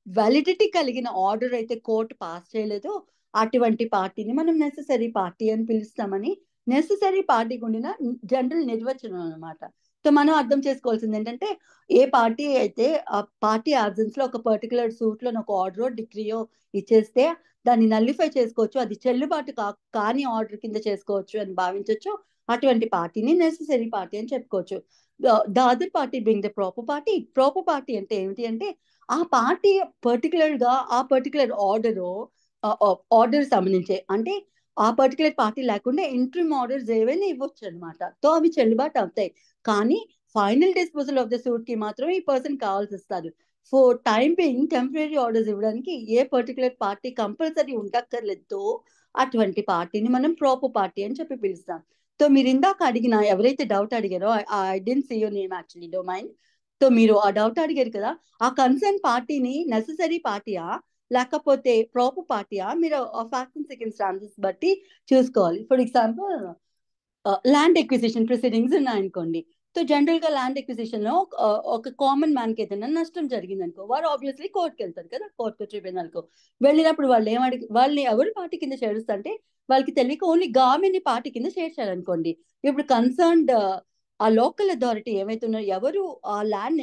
వ్యాలిడిటీ కలిగిన ఆర్డర్ అయితే కోర్టు పాస్ చేయలేదో అటువంటి పార్టీని మనం నెసెసరీ పార్టీ అని పిలుస్తామని నెసెసరీ పార్టీకి ఉండిన జనరల్ నిర్వచనం అనమాట. సో మనం అర్థం చేసుకోవాల్సింది ఏంటంటే, ఏ పార్టీ అయితే ఆ పార్టీ అబ్సెన్స్ లో ఒక పర్టికులర్ సూట్ లో ఒక ఆర్డర్ డిగ్రీయో ఇచ్చేస్తే దాన్ని నల్లిఫై చేసుకోవచ్చు, అది చెల్లుబాటు కాని ఆర్డర్ కింద చేసుకోవచ్చు అని భావించవచ్చు, అటువంటి పార్టీని నెసెసరీ పార్టీ అని చెప్పుకోవచ్చు. The other party being the proper party. Proper party అంటే ఏమిటి అంటే, ఆ పార్టీ పర్టికులర్ గా ఆ పర్టికులర్ ఆర్డర్ సంబంధించే, అంటే ఆ పర్టికులర్ పార్టీ లేకుండా ఇంట్రిమ్ ఆర్డర్స్ ఏవైనా ఇవ్వచ్చు అనమాట. సో అవి చెల్లుబాటు అవుతాయి. కానీ final disposal of the suit కి మాత్రం ఈ పర్సన్ కావాల్సి వస్తారు. For time being temporary orders ఇవ్వడానికి ఏ పర్టికులర్ పార్టీ కంపల్సరీ ఉండక్కర్లేదో అటువంటి పార్టీని మనం ప్రాపర్ పార్టీ అని చెప్పి పిలుస్తాం. సో మీరు ఇందాక అడిగిన ఎవరైతే డౌట్ అడిగారో, I didn't see your name actually, don't mind. So మీరు ఆ డౌట్ అడిగారు కదా, ఆ కన్సర్న్ పార్టీని నెససరీ పార్టీయా లేకపోతే ప్రాపర్ పార్టీయా, మీరు ఫ్యాక్ట్ అండ్ సర్కమ్స్టాన్సెస్ బట్టి చూసుకోవాలి. For example land acquisition proceedings ఉన్నాయనుకోండి. సో జనరల్ గా ల్యాండ్ ఎక్విజిషన్ లో ఒక కామన్ మ్యాన్ కి ఏదైనా నష్టం జరిగింది అనుకో, వారు ఆబ్వియస్లీ కోర్టుకి వెళ్తారు కదా, కోర్టుకు ట్రిబ్యునల్ కు వెళ్ళినప్పుడు వాళ్ళని ఎవరి పార్టీ కింద చేరుస్తారంటే వాళ్ళకి తెలియక ఓన్లీ గవర్నమెంట్ పార్టీ కింద చేర్చారనుకోండి. ఇప్పుడు కన్సర్న్డ్ ఆ లోకల్ అథారిటీ ఏమైతే ఉన్నారో, ఎవరు ఆ ల్యాండ్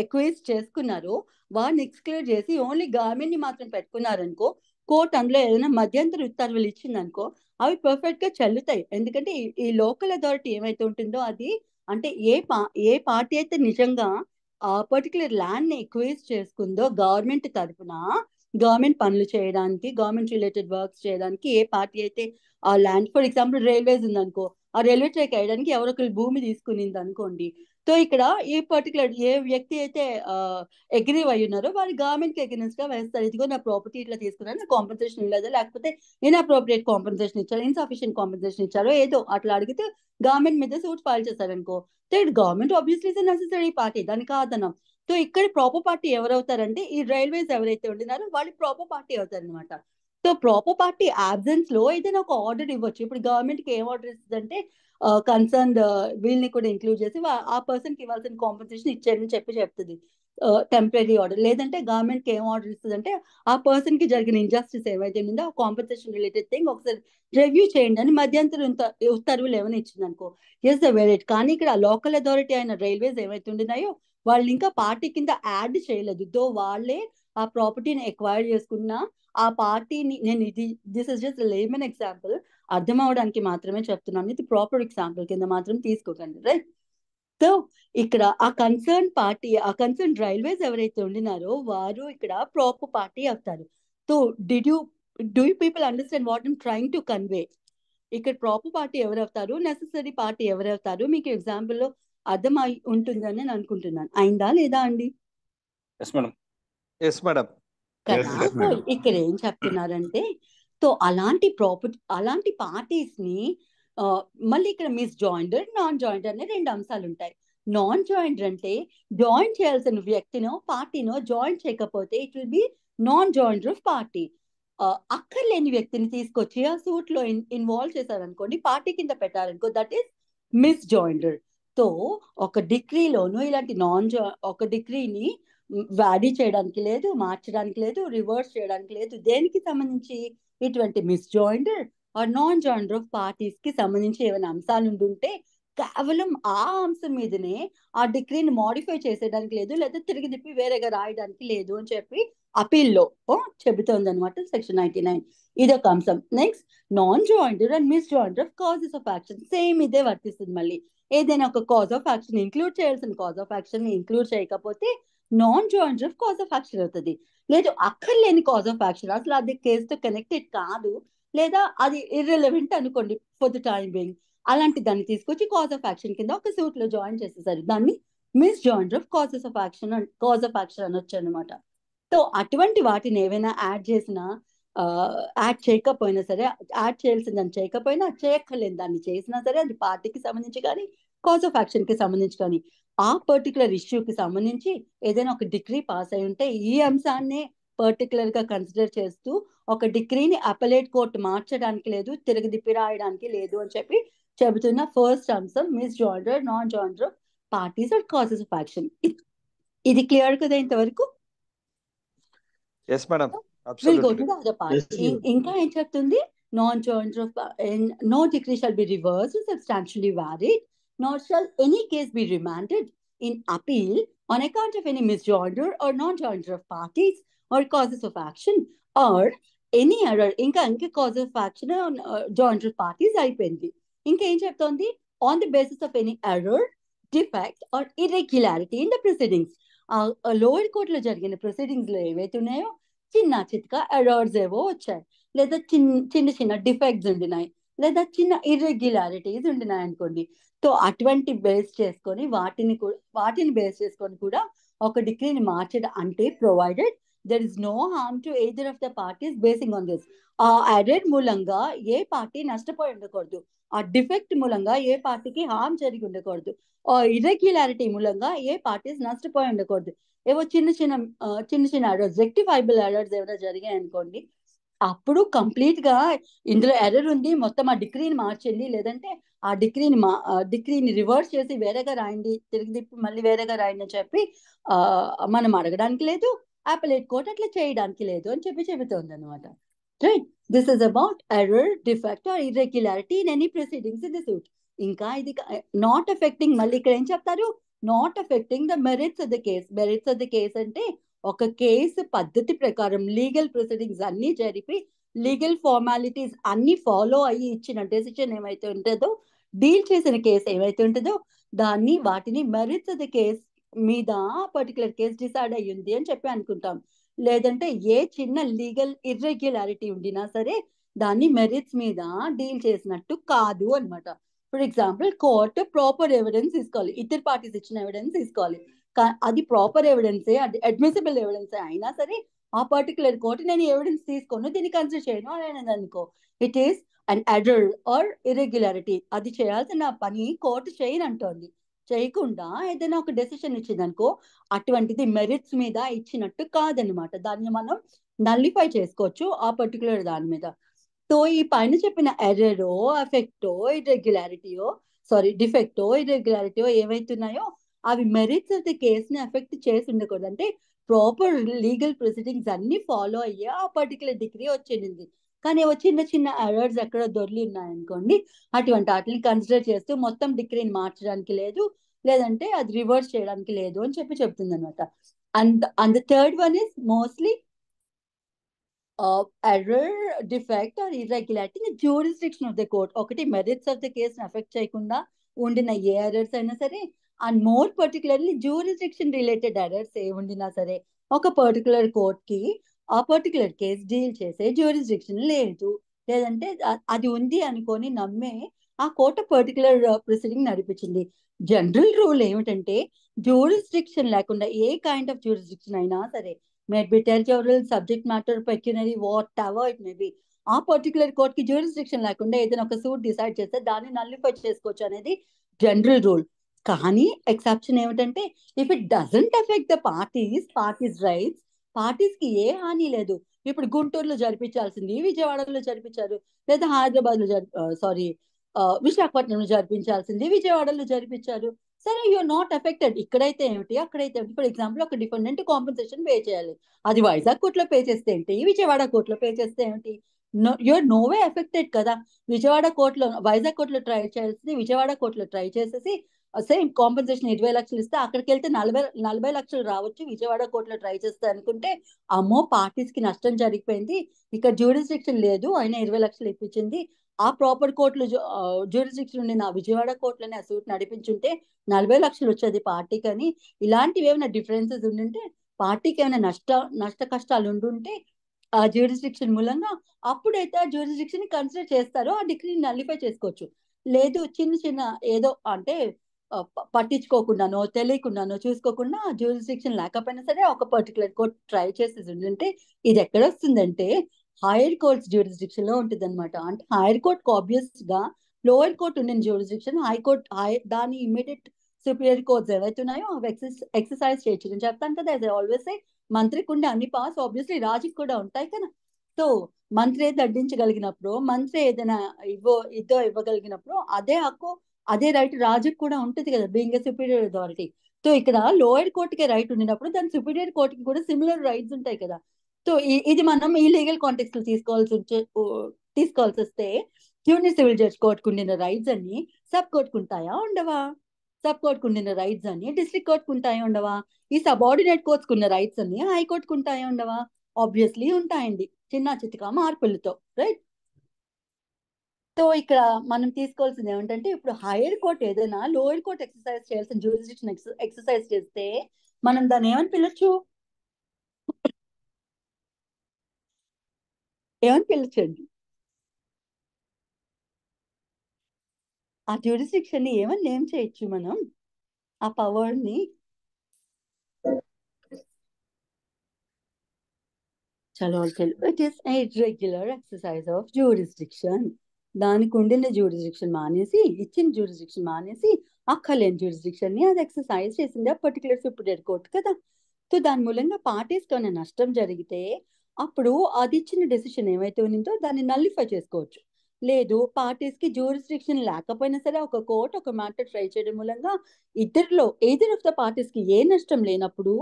ఎక్వైజ్ చేసుకున్నారో వారిని ఎక్స్క్లూడ్ చేసి ఓన్లీ గవర్నమెంట్ ని మాత్రం పెట్టుకున్నారనుకో, కోర్టు అందులో ఏదైనా మధ్యంతర ఉత్తర్వులు ఇచ్చిందనుకో అవి పర్ఫెక్ట్ గా చెల్లుతాయి. ఎందుకంటే ఈ లోకల్ అథారిటీ ఏమైతే ఉంటుందో అది అంటే ఏ పార్టీ అయితే నిజంగా ఆ పర్టికులర్ ల్యాండ్ ని ఎక్వైజ్ చేసుకుందో గవర్నమెంట్ తరఫున, గవర్నమెంట్ పనులు చేయడానికి, గవర్నమెంట్ రిలేటెడ్ వర్క్స్ చేయడానికి ఏ పార్టీ అయితే ఆ ల్యాండ్, ఫర్ ఎగ్జాంపుల్ రైల్వేస్ ఉందనుకో, ఆ రైల్వే ట్రాక్ వేయడానికి ఎవరొకరు భూమి తీసుకునింది అనుకోండి. సో ఇక్కడ ఏ పర్టికులర్ ఏ వ్యక్తి అయితే అగ్రీవ్ అయి ఉన్నారో వారి గవర్నమెంట్ కి అగెన్స్ట్ గా వేస్తారు. ఇదిగో నా ప్రాపర్టీ ఇట్లా తీసుకున్నాను, నా కాంపెన్సేషన్ ఇవ్వలేదు, లేకపోతే ఇన్అప్రోప్రియేట్ కాంపెన్సేషన్ ఇచ్చారు, ఇన్సఫిషియెంట్ కాంపెన్సేషన్ ఇచ్చారో ఏదో అట్లా అడిగితే గవర్నమెంట్ మీద సూట్ ఫైల్ చేశారనుకో, సో ఇటు government obviously is necessary party, దాని కాదనం. సో ఇక్కడ ప్రాపర్ పార్టీ ఎవరవుతారంటే ఈ రైల్వేస్ ఎవరైతే ఉండినారో వాళ్ళు ప్రాపర్ పార్టీ అవుతారు అనమాట. సో ప్రాపర్ పార్టీ అబ్సెన్స్ లో ఏదైనా ఒక ఆర్డర్ ఇవ్వచ్చు. ఇప్పుడు గవర్నమెంట్ కి ఏం ఆర్డర్ ఇస్తుందంటే కన్సర్న్ వీళ్ళని కూడా ఇంక్లూడ్ చేసి ఆ పర్సన్ కి ఇవ్వాల్సిన కాంపెన్సేషన్ ఇచ్చేయని చెప్తుంది టెంపరీ ఆర్డర్. లేదంటే గవర్నమెంట్ కి ఏం ఆర్డర్ ఇస్తుంది అంటే ఆ పర్సన్ కి జరిగిన ఇంజస్టిస్ ఏవైతే ఉందో ఆ కాంపెన్సేషన్ రిలేటెడ్ థింగ్ ఒకసారి రివ్యూ చేయండి అని మధ్యంతర ఉత్తర్వులు ఏమైనా ఇచ్చింది అనుకో, ఎస్ ద వెరిట్. కానీ ఇక్కడ లోకల్ అథారిటీ అయిన రైల్వేస్ ఏవైతే ఉండినాయో వాళ్ళు ఇంకా పార్టీ కింద యాడ్ చేయలేదు. దో వాళ్ళే ఆ ప్రాపర్టీని ఎక్వైర్ చేసుకున్న ఆ పార్టీని, నేను this is just layman example, అర్థం అవడానికి మాత్రమే చెప్తున్నాను, ఇది ప్రాపర్ ఎగ్జాంపుల్ కింద మాత్రం తీసుకోకండి, రైట్? సో ఇక్కడ ఆ కన్సర్న్ పార్టీ, ఆ కన్సర్న్ రైల్వేస్ ఎవరైతే ఉండినారో వారు ఇక్కడ ప్రాపర్ పార్టీ అవుతారు. So do you people understand what I'm trying to convey? ఇక్కడ ప్రాపర్ పార్టీ ఎవరవుతారు, నెసెసరీ పార్టీ ఎవరవుతారు, మీకు ఎగ్జాంపుల్ లో అర్థం అయి ఉంటుందని నేను అనుకుంటున్నాను. అయిందా లేదా అండి? Yes madam. Yes madam. కదా. సో ఇక్కడ ఏం చెప్తున్నారంటే, సో అలాంటి పార్టీస్ ని మళ్ళీ ఇక్కడ మిస్ జాయిండర్, నాన్ జాయిండర్ అనే రెండు అంశాలు ఉంటాయి. నాన్ జాయిండర్ అంటే జాయిన్ చేయాల్సిన వ్యక్తినో పార్టీనో జాయిన్ చేయకపోతే it will be non joinder of party. అక్కర్లేని వ్యక్తిని తీసుకొచ్చి ఆ సూట్ లో ఇన్వాల్వ్ చేశారనుకోండి, పార్టీ కింద పెట్టారనుకో, దట్ ఈస్ మిస్ జాయిండర్. సో ఒక డిగ్రీలోను ఇలాంటి ఒక డిగ్రీని వ్యారీ చేయడానికి లేదు, మార్చడానికి లేదు, రివర్స్ చేయడానికి లేదు. దేనికి సంబంధించి? ఇటువంటి misjoinder or non joinder of parties కి సంబంధించి ఏమైనా అంశాలు ఉంటుంటే కేవలం ఆ అంశం మీదనే ఆ డిగ్రీని మాడిఫై చేసేయడానికి లేదు, లేదా తిరిగి తిప్పి వేరేగా రాయడానికి లేదు అని చెప్పి అపీల్లో చెబుతోంది అనమాట సెక్షన్ 99. ఇదొక అంశం. Next, non joinder and misjoinder of causes of action, same ఇదే వర్తిస్తుంది. మళ్ళీ ఏదైనా ఒక కాజ్ ఆఫ్ యాక్షన్ ఇంక్లూడ్ చేయాల్సిన కాజ్ ఆఫ్ యాక్షన్ ఇంక్లూడ్ చేయకపోతే non joinder of cause of action అవుతుంది. లేదు అక్కర్లేని కాజ్ ఆఫ్ యాక్షన్, అసలు అది కేసుతో కనెక్టెడ్ కాదు, లేదా అది ఇర్రెలవెంట్ అనుకోండి ఫర్ ద టైం బీయింగ్, అలాంటి దాన్ని తీసుకొచ్చి కాజ్ ఆఫ్ యాక్షన్ కింద ఒక సూట్ లో జాయిన్ చేసేసారు. దాన్ని misjoinder of cause of action అనొచ్చు అనమాట. సో అటువంటి వాటిని ఏవైనా యాడ్ చేసినా, యాడ్ చేయకపోయినా సరే, యాడ్ చేయాల్సిందని చేయకపోయినా, చేయక్కర్లేని దాన్ని చేసినా సరే, అది పార్టీకి సంబంధించి కానీ కాజ్ ఆఫ్ యాక్షన్ కి సంబంధించి కానీ ఆ పర్టికులర్ ఇష్యూకి సంబంధించి ఏదైనా ఒక డిగ్రీ పాస్ అయి ఉంటే ఈ అంశాన్ని పర్టికులర్ గా కన్సిడర్ చేస్తూ ఒక డిగ్రీని అపలేట్ కోర్టు మార్చడానికి లేదు, తిరిగి తిప్పి రాయడానికి లేదు అని చెప్పి చెబుతున్న ఫస్ట్ అంశం misjoinder, non joinder parties or causes of action. ఇది క్లియర్ కదా ఇంతవరకు? Yes madam. We'll go to the other part. ఇంకా ఏం చెప్తుంది? Non joinder of no decree shall be reversed, substantially varied, nor shall any case be remanded in appeal on account of any misjoinder or non-joinder of parties or causes of action or any error. ఇంకా cause of action joinder of parties అయిపోయింది. ఇంకా ఏం చెప్తోంది? On the basis of any error, defect or irregularity in the proceedings. Lower కోర్టులో జరిగిన proceedings లో ఏవైతే ఉన్నాయో చిన్న చిత్క ఎర్రర్స్ ఏవో వచ్చాయి, లేదా చిన్న చిన్న డిఫెక్ట్స్ ఉండినాయి, లేదా చిన్న ఇర్రెగ్యులారిటీస్ ఉండినాయి అనుకోండి. సో అటువంటి బేస్ చేసుకొని వాటిని బేస్ చేసుకొని కూడా ఒక డిగ్రీని మార్చడం అంటే provided there is no harm to either of the parties basing on this. ఆ ఎర్రర్ మూలంగా ఏ పార్టీ నష్టపోయి ఉండకూడదు. ఆ డిఫెక్ట్ మూలంగా ఏ పార్టీకి హామ్ జరిగి ఉండకూడదు, ఆ ఇర్రెగ్యులారిటీ మూలంగా ఏ పార్టీస్ నష్టపోయి ఉండకూడదు. ఏవో చిన్న చిన్న ఎర్రర్స్, రెక్టిఫైబుల్ ఎర్రర్స్ ఏమైనా జరిగాయి అనుకోండి, అప్పుడు కంప్లీట్ గా ఇందులో ఎర్రర్ ఉంది, మొత్తం ఆ డిగ్రీని మార్చండి, లేదంటే ఆ డిగ్రీని రివర్స్ చేసి వేరేగా రాయండి, తిరిగి తిప్పి మళ్ళీ వేరేగా రాయండి అని చెప్పి మనం అడగడానికి లేదు, అపెలేట్ కోర్ట్ అట్లా చేయడానికి లేదు అని చెప్పి చెబుతోంది అనమాట. Right, this is about error, defect or irregularity in any proceedings in the suit. ఇంకా ఇది నాట్ ఎఫెక్టింగ్, మళ్ళీ ఇక్కడ ఏం చెప్తారు, not affecting the merits of the case. Merits of the case అంటే ఒక కేసు పద్ధతి ప్రకారం లీగల్ ప్రొసీడింగ్స్ అన్ని జరిపి లీగల్ ఫార్మాలిటీస్ అన్ని ఫాలో అయ్యి ఇచ్చిన డెసిషన్ ఏమైతే ఉంటుందో, డీల్ చేసిన కేసు ఏమైతే ఉంటుందో వాటిని మెరిట్స్ ఆఫ్ ద కేస్ మీద పర్టికులర్ కేసు డిసైడ్ అయ్యింది అని చెప్పి అనుకుంటాం. లేదంటే ఏ చిన్న లీగల్ ఇర్రెగ్యులారిటీ ఉండినా సరే దాన్ని మెరిట్స్ మీద డీల్ చేసినట్టు కాదు అనమాట. For example, court proper evidence తీసుకోవాలి, ఇద్దరు పార్టీస్ ఇచ్చిన ఎవిడెన్స్ తీసుకోవాలి, అది ప్రాపర్ ఎవిడెన్సే, అది అడ్మిసిబుల్ ఎవిడెన్సే అయినా సరే ఆ పర్టికులర్ కోర్టు నేను ఎవిడెన్స్ తీసుకోను, దీన్ని కన్సిడర్ చేయను అని అనుకో, it is an error or irregularity. అది చేయాల్సిన పని కోర్టు చేయనంటోంది, చేయకుండా ఏదైనా ఒక డెసిషన్ ఇచ్చింది అనుకో, అటువంటిది మెరిట్స్ మీద ఇచ్చినట్టు కాదనమాట. దాన్ని మనం నల్లిఫై చేసుకోవచ్చు ఆ పర్టికులర్ దాని మీద. సో ఈ పైన చెప్పిన ఎర్రరో, ఎఫెక్టో, ఇర్రెగ్యులారిటీయో, డిఫెక్టో, ఇర్రెగ్యులారిటీయో ఏవైతున్నాయో అవి మెరిట్స్ ఆఫ్ ది కేసుని ఎఫెక్ట్ చేసి ఉండకూడదు. అంటే ప్రాపర్ లీగల్ ప్రొసీడింగ్స్ అన్ని ఫాలో అయ్యే ఆ పర్టికులర్ డిగ్రీ వచ్చింది. కానీ ఏవో చిన్న ఎర్రర్స్ ఎక్కడ దొరికి ఉన్నాయనుకోండి, అటువంటి వాటిని కన్సిడర్ చేస్తూ మొత్తం డిగ్రీని మార్చడానికి లేదు, లేదంటే అది రివర్స్ చేయడానికి లేదు అని చెప్పి చెప్తుంది అనమాట. And the third one is mostly error, defect or irregularity in jurisdiction of the court. ఒకటి మెరిట్స్ ఆఫ్ ద కేసుని ఎఫెక్ట్ చేయకుండా ఉండిన ఏ ఎర్రర్స్ అయినా సరే, and more particularly jurisdiction related errors ఏ ఉండినా సరే, ఒక పర్టికులర్ కోర్ట్ కి ఆ పర్టికులర్ కేసు డీల్ చేసే జ్యూరిస్డిక్షన్ లేదు, లేదంటే అది ఉంది అనుకొని నమ్మే ఆ కోర్టు పర్టికులర్ ప్రొసీడింగ్ నడిపించింది. జనరల్ రూల్ ఏమిటంటే జ్యూరిస్డిక్షన్ లేకుండా ఏ కైండ్ ఆఫ్ జ్యూరిస్డిక్షన్ అయినా సరే, may be territorial, subject matter, pecuniary, whatever it may be, ఆ పర్టికులర్ కోర్ట్ కి జ్యూరిస్డిక్షన్ లేకుండా ఏదైనా ఒక సూట్ డిసైడ్ చేస్తే దాన్ని నల్లిఫై చేసుకోవచ్చు అనేది జనరల్ రూల్. కానీ ఎక్సెప్షన్ ఏమిటంటే, if it doesn't effect the parties rights, parties కి ఏ హాని లేదు. ఇప్పుడు గుంటూరులో జరిపించాల్సింది విజయవాడలో జరిపించారు, లేదా హైదరాబాద్ లో విశాఖపట్నంలో జరిపించాల్సింది విజయవాడలో జరిపించారు, సరే యూఆర్ నాట్ ఎఫెక్టెడ్. ఇక్కడైతే ఏమిటి, అక్కడైతే ఏమిటి. ఫర్ ఎగ్జాంపుల్, ఒక డిఫెండెంట్ కాంపెన్సేషన్ పే చేయాలి, అది వైజాగ్ కోర్టులో పే చేస్తే ఏంటి, విజయవాడ కోర్టులో పే చేస్తే ఏమిటి, యూఆర్ నోవే ఎఫెక్టెడ్ కదా. వైజాగ్ కోర్టులో ట్రై చేయాల్సింది విజయవాడ కోర్టులో ట్రై చేసేసి సేమ్ కాంపెన్సేషన్ 20 లక్షలు ఇస్తే అక్కడికి వెళ్తే 40 లక్షలు రావచ్చు విజయవాడ కోర్టులో ట్రై చేస్తే అనుకుంటే, అమ్మో పార్టీస్ కి నష్టం జరిగిపోయింది, ఇక్కడ జ్యూరిస్డిక్షన్ లేదు, అయినా 20 లక్షలు ఇప్పించింది, ఆ ప్రాపర్ కోర్టులో జ్యూరిస్డిక్షన్ ఉండి నా విజయవాడ కోర్టులోనే ఆ సూట్ నడిపించుంటే 40 లక్షలు వచ్చేది పార్టీకి అని. ఇలాంటివి ఏమైనా డిఫరెన్సెస్ ఉండుంటే, పార్టీకి ఏమైనా నష్ట కష్టాలు ఉండుంటే ఆ జ్యూరిస్డిక్షన్ మూలంగా, అప్పుడైతే ఆ జ్యూరిస్డిక్షన్ కన్సిడర్ చేస్తారో ఆ డిగ్రీని నల్లిఫై చేసుకోవచ్చు. లేదు చిన్న ఏదో అంటే పట్టించుకోకుండానో తెలియకుండానో చూసుకోకుండా ఆ జ్యూరిస్డిక్షన్ లేకపోయినా సరే ఒక పర్టికులర్ కోర్ట్ ట్రై చేసేసి ఉంటే, ఇది ఎక్కడ వస్తుందంటే హైయర్ కోర్ట్స్ జ్యూరిస్డిక్షన్ లో ఉంటుంది అనమాట. అంటే హైయర్ కోర్ట్ ఆబ్వియస్ గా లోయర్ కోర్ట్ ఉండిన జ్యూరిస్డిక్షన్ దాని ఇమీడియట్ సుపీరియర్ కోర్ట్స్ ఏవైతే ఉన్నాయో అవి ఎక్సర్సైజ్ చేయొచ్చు. నేను చెప్తాను కదా, యాజ్ ఐ ఆల్వేస్ సే, మంత్రికి ఉండే అన్ని పవర్స్ ఆబ్వియస్లీ రాజుకి కూడా ఉంటాయి కదా. సో మంత్రి ఏది అడ్డించగలిగినప్పుడు, మంత్రి ఏదైనా ఇవ్వగలిగినప్పుడు అదే హక్కు, అదే రైట్ రాజుకి కూడా ఉంటుంది కదా, being a superior authority. So ఇక్కడ లోయర్ కోర్టుకే రైట్ ఉండినప్పుడు దాని సుపీరియర్ కోర్టుకి కూడా సిమిలర్ రైట్స్ ఉంటాయి కదా. సో ఇది మనం ఈ లీగల్ కాంటెక్స్ట్ లో తీసుకోవాల్సి వస్తే, జూనియర్ సివిల్ జడ్జ్ కోర్టుకు ఉండిన రైట్స్ అన్ని సబ్ కోర్టుకు ఉంటాయా ఉండవా, సబ్ కోర్టుకు ఉండిన రైట్స్ అన్ని డిస్ట్రిక్ట్ కోర్టుకు ఉంటాయా ఉండవా, ఈ సబార్డినేట్ కోర్ట్స్ ఉన్న రైట్స్ అన్ని హైకోర్టుకు ఉంటాయా ఉండవా, ఆబ్వియస్లీ ఉంటాయండి, చిన్న మార్పులతో, రైట్. సో ఇక్కడ మనం తీసుకోవాల్సింది ఏమిటంటే, ఇప్పుడు హైయర్ కోర్ట్ ఏదైనా లోయర్ కోర్ట్ ఎక్సర్సైజ్ చేయాల్సిన జ్యూరిస్డిక్షన్ ఎక్సర్సైజ్ చేస్తే మనం దాన్ని ఏమని పిలవచ్చు, పిలచండి ఆ జ్యూరిస్డిక్షన్ ని ఏమని నేమ్ చేయొచ్చు మనం, ఆ పవర్ ని. చలో, it is a regular exercise of jurisdiction. దానికి ఉండిన జ్యూరిస్డిక్షన్ మానేసి, ఇచ్చిన జ్యూరిస్డిక్షన్ మానేసి, అక్కర్లేని జ్యూరిస్డిక్షన్ ని అది ఎక్సర్సైజ్ చేసింది ఆ పర్టికులర్ సుప్రీడియర్ కోర్టు కదా. సో దాని మూలంగా పార్టీస్కి ఏమైనా నష్టం జరిగితే అప్పుడు అది ఇచ్చిన డెసిషన్ ఏమైతే ఉందో దాన్ని నల్లిఫై చేసుకోవచ్చు. లేదు, పార్టీస్కి జ్యూరిస్డిక్షన్ లేకపోయినా సరే ఒక కోర్టు ఒక మ్యాటర్ ట్రై చేయడం మూలంగా ఇద్దరిలో ఎయిదర్ ఆఫ్ ద పార్టీస్కి ఏ నష్టం లేనప్పుడు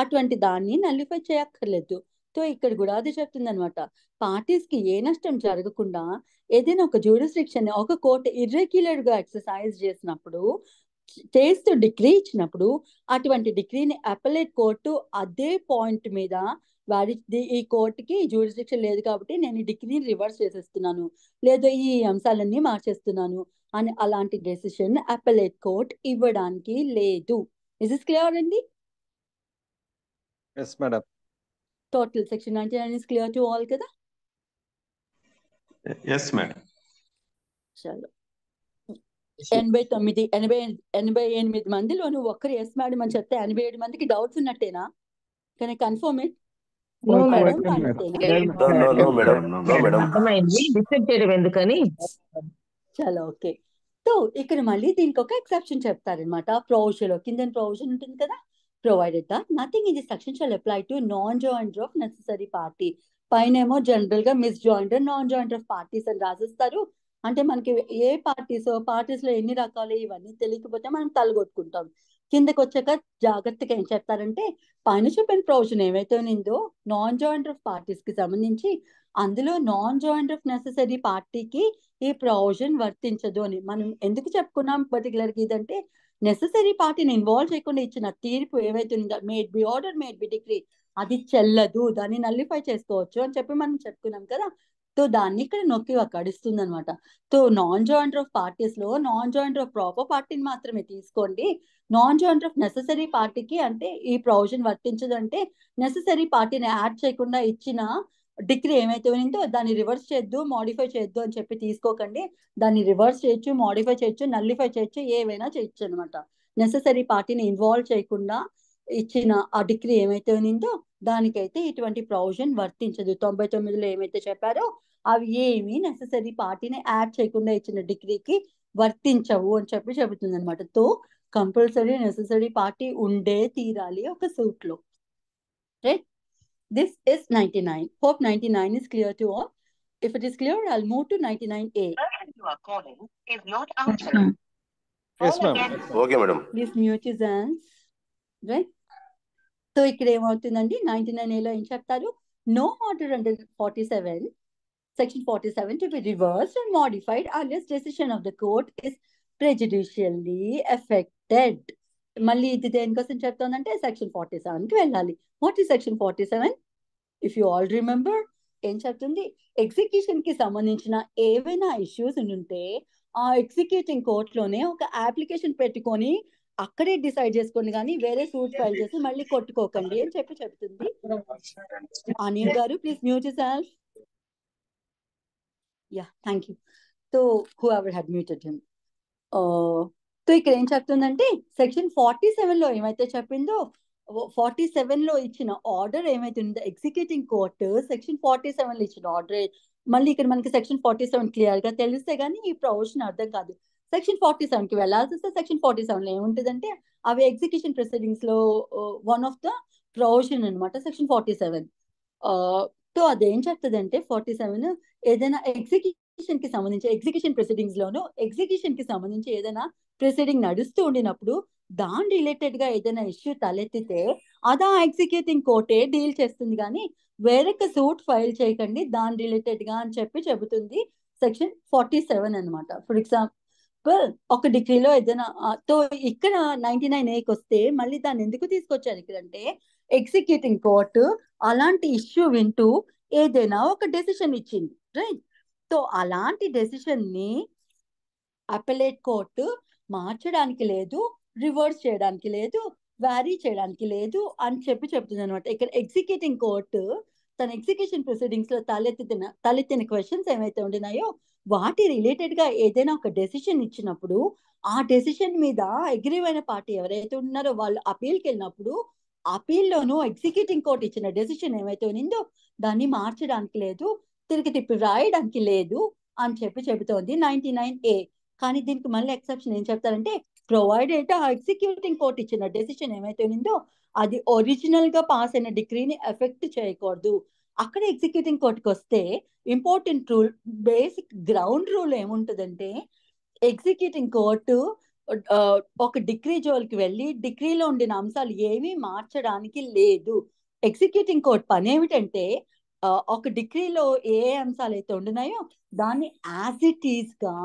అటువంటి దాన్ని నల్లిఫై చేయక్కర్లేదు. సో ఇక్కడ కూడా అది చెప్తుంది అనమాట, పార్టీస్కి ఏ నష్టం జరగకుండా ఏదైనా ఒక జ్యూరిస్డిక్షన్ ఒక కోర్టు ఇర్రెగ్యులర్ గా ఎక్సర్సైజ్ చేసినప్పుడు, చేస్తూ డిగ్రీ ఇచ్చినప్పుడు, అటువంటి డిగ్రీని అపెలేట్ కోర్టు అదే పాయింట్ మీద ఈ కోర్టుకి జ్యూరిస్డిక్షన్ లేదు కాబట్టి నేను ఈ డిగ్రీని రివర్స్ చేసేస్తున్నాను, లేదా ఈ అంశాలన్నీ మార్చేస్తున్నాను అని అలాంటి డెసిషన్ అపెలేట్ కోర్ట్ ఇవ్వడానికి లేదు. ఇస్ ఇస్ క్లియర్ అండి? Yes madam. Total section 99 is clear to all కదా? Yes madam. చలో 88 మందిలో నువ్వు ఒక్కరు ఎస్ మేడం అని చెప్తే 87 మందికి డౌట్స్ ఉన్నట్టేనా? Can I confirm it? No, మేడం madam. అర్థమైంది, డిస్టర్బ్ చేయడం ఎందుకని. చలో ఓకే. సో ఇక్కడ మళ్ళీ దీనికి ఒక ఎక్సెప్షన్ చెప్తారనమాట. ప్రొవిజన్ కింద ప్రొవిజన్ ఉంటుంది కదా, provided that nothing in this section shall apply to non joinder of necessary party. పైనేమో జనరల్ గా misjoinder non joinder of parties అని రాసిస్తారు. అంటే మనకి ఏ పార్టీస్ లో ఎన్ని రకాలు ఇవన్నీ తెలియకపోతే మనం తలగొట్టుకుంటాం. కిందకి వచ్చాక జాగ్రత్తగా ఏం చెప్తారంటే, పైన చెప్పిన ప్రొవిజన్ ఏమైతే ఉందో నాన్ జాయింటర్ ఆఫ్ పార్టీస్ కి సంబంధించి అందులో నాన్ జాయింటర్ ఆఫ్ నెసెసరీ పార్టీకి ఈ ప్రొవిజన్ వర్తించదు అని మనం ఎందుకు చెప్పుకున్నాం పర్టికులర్ గా? ఇదంటే నెసెసరీ పార్టీని ఇన్వాల్వ్ చేయకుండా ఇచ్చిన తీర్పు ఏవైతే ఉందో, made be order made be degree, అది చెల్లదు, దాన్ని నల్లిఫై చేసుకోవచ్చు అని చెప్పి మనం చెప్పుకున్నాం కదా. సో దాన్ని ఇక్కడ నొక్కి అక్కడిస్తుంది అనమాట. So non joinder of parties లో నాన్ జాయింటర్ ఆఫ్ ప్రాపర్ పార్టీని మాత్రమే తీసుకోండి. నాన్ జాయింటర్ ఆఫ్ నెసెసరీ పార్టీకి అంటే ఈ ప్రొవిజన్ వర్తించదు. అంటే నెసెసరీ పార్టీని యాడ్ చేయకుండా ఇచ్చిన డిగ్రీ ఏమైతే ఉందో దాన్ని రివర్స్ చేయొద్దు, మాడిఫై చేయొద్దు అని చెప్పి తీసుకోకండి. దాన్ని రివర్స్ చేయొచ్చు, మాడిఫై చేయొచ్చు, నల్లిఫై చేయొచ్చు, ఏవైనా చేయొచ్చు అనమాట. నెసెసరీ పార్టీని ఇన్వాల్వ్ చేయకుండా ఇచ్చిన ఆ డిగ్రీ ఏమైతే ఉందో దానికైతే ఇటువంటి ప్రొవిజన్ వర్తించదు. 99లో ఏమైతే చెప్పారో అవి ఏమి నెసెసరీ పార్టీని యాడ్ చేయకుండా ఇచ్చిన డిగ్రీకి వర్తించవు అని చెప్పి చెబుతుంది అనమాట. తో కంపల్సరీ నెసెసరీ పార్టీ ఉండే తీరాలి ఒక సూట్ లో. Right? This is 99. Hope 99 is clear to all. If it is clear, I'll move to 99A. You are calling is not answering. Yes ma'am. Okay madam. Please mute his hands. Right? So ఇక్కడ ఏమవుతుందండి, 99A లో ఏం చెప్తారు? No order under 47, section 47 to be reversed and modified unless decision of the court is prejudicially affected. మళ్ళీ ఇది దేనికోసం చెప్తుందంటే section 47 కి వెళ్ళాలి. What is section 47? If you all remember ఏం చెప్తుంది? ఎగ్జిక్యూషన్ కి సంబంధించిన ఏవైనా ఇష్యూస్ ఉంటే ఆ ఎగ్జిక్యూటింగ్ కోర్టులోనే ఒక అప్లికేషన్ పెట్టుకొని అక్కడే డిసైడ్ చేసుకోండి, కానీ వేరే సూట్ ఫైల్ చేసి మళ్ళీ కొట్టుకోకండి అని చెప్పి చెప్తుంది. అనిల్ గారు please mute your self. Yeah, thank you. So whoever had muted him. So ఇక్కడ ఏం చెప్తుందంటే సెక్షన్ 47 లో ఏమైతే చెప్పిందో 47 లో ఇచ్చిన ఆర్డర్ ఏమైతే ఉందో ఎగ్జిక్యూటింగ్ కోర్టు సెక్షన్ 47 లో ఇచ్చిన ఆర్డర్, మళ్ళీ ఇక్కడ మనకి సెక్షన్ 47 క్లియర్ గా తెలిస్తే గానీ ఈ ప్రొవిజన్ అర్థం కాదు. సెక్షన్ 47 కి వెళ్ళాల్సి వస్తే సెక్షన్ 47 లో ఏముంటుందంటే అవి ఎగ్జిక్యూషన్ ప్రొసీడింగ్స్ లో వన్ ఆఫ్ ద ప్రొవిజన్ అనమాట సెక్షన్ 47. సో అదేం చెప్తుందంటే 47 ఏదైనా ఎగ్జిక్యూషన్ కి సంబంధించి ఎగ్జిక్యూషన్ ప్రొసీడింగ్స్ లోను ఎగ్జిక్యూషన్ కి సంబంధించి ఏదైనా ప్రొసీడింగ్ నడుస్తూ ఉండినప్పుడు దాని రిలేటెడ్ గా ఏదైనా ఇష్యూ తలెత్తితే అదా ఎగ్జిక్యూటింగ్ కోర్టే డీల్ చేస్తుంది, కానీ వేరొక సూట్ ఫైల్ చేయకండి దాని రిలేటెడ్ గా అని చెప్పి చెబుతుంది సెక్షన్ 47 అనమాట. ఫర్ ఎగ్జాంపుల్ ఒక డిగ్రీలో ఏదైనా తో ఇక్కడ 99Aకి వస్తే మళ్ళీ దాన్ని ఎందుకు తీసుకొచ్చారు ఇక్కడ అంటే ఎగ్జిక్యూటింగ్ కోర్టు అలాంటి ఇష్యూ వింటూ ఏదైనా ఒక డెసిషన్ ఇచ్చింది. రైట్? సో అలాంటి డెసిషన్ ని అపెలేట్ కోర్టు మార్చడానికి లేదు, రివర్స్ చేయడానికి లేదు, వ్యారీ చేయడానికి లేదు అని చెప్పి చెప్తుంది అనమాట. ఇక్కడ ఎగ్జిక్యూటింగ్ కోర్టు తన ఎగ్జిక్యూషన్ ప్రొసీడింగ్స్ లో తలెత్తిన క్వశ్చన్స్ ఏమైతే ఉండినాయో వాటి రిలేటెడ్ గా ఏదైనా ఒక డెసిషన్ ఇచ్చినప్పుడు ఆ డెసిషన్ మీద అగ్రీవ్ అయిన పార్టీ ఎవరైతే ఉన్నారో వాళ్ళు అపీల్కి వెళ్ళినప్పుడు అపీల్లోనూ ఎగ్జిక్యూటింగ్ కోర్టు ఇచ్చిన డెసిషన్ ఏమైతే ఉందో దాన్ని మార్చడానికి లేదు, తిరిగి తిప్పి రాయడానికి లేదు, అని చెబుతోంది 99A. కానీ దీనికి మళ్ళీ ఎక్సెప్షన్ ఏం చెప్తారంటే, ప్రొవైడెడ్ ఆ ఎగ్జిక్యూటింగ్ కోర్ట్ ఇచ్చిన డెసిషన్ ఏమైతే ఉందో అది ఒరిజినల్ గా పాస్ అయిన డిగ్రీని ఎఫెక్ట్ చేయకూడదు. అక్కడ ఎగ్జిక్యూటింగ్ కోర్టుకి వస్తే important rule, basic ground rule ఏముంటుందంటే, ఎగ్జిక్యూటింగ్ కోర్టు ఒక డిగ్రీ జోలికి వెళ్ళి డిగ్రీలో ఉండిన అంశాలు ఏమీ మార్చడానికి లేదు. ఎగ్జిక్యూటింగ్ కోర్ట్ పని ఏమిటంటే, ఒక డిగ్రీలో ఏ అంశాలు అయితే ఉండినాయో దాన్ని యాజ్ ఇట్ ఈస్ గా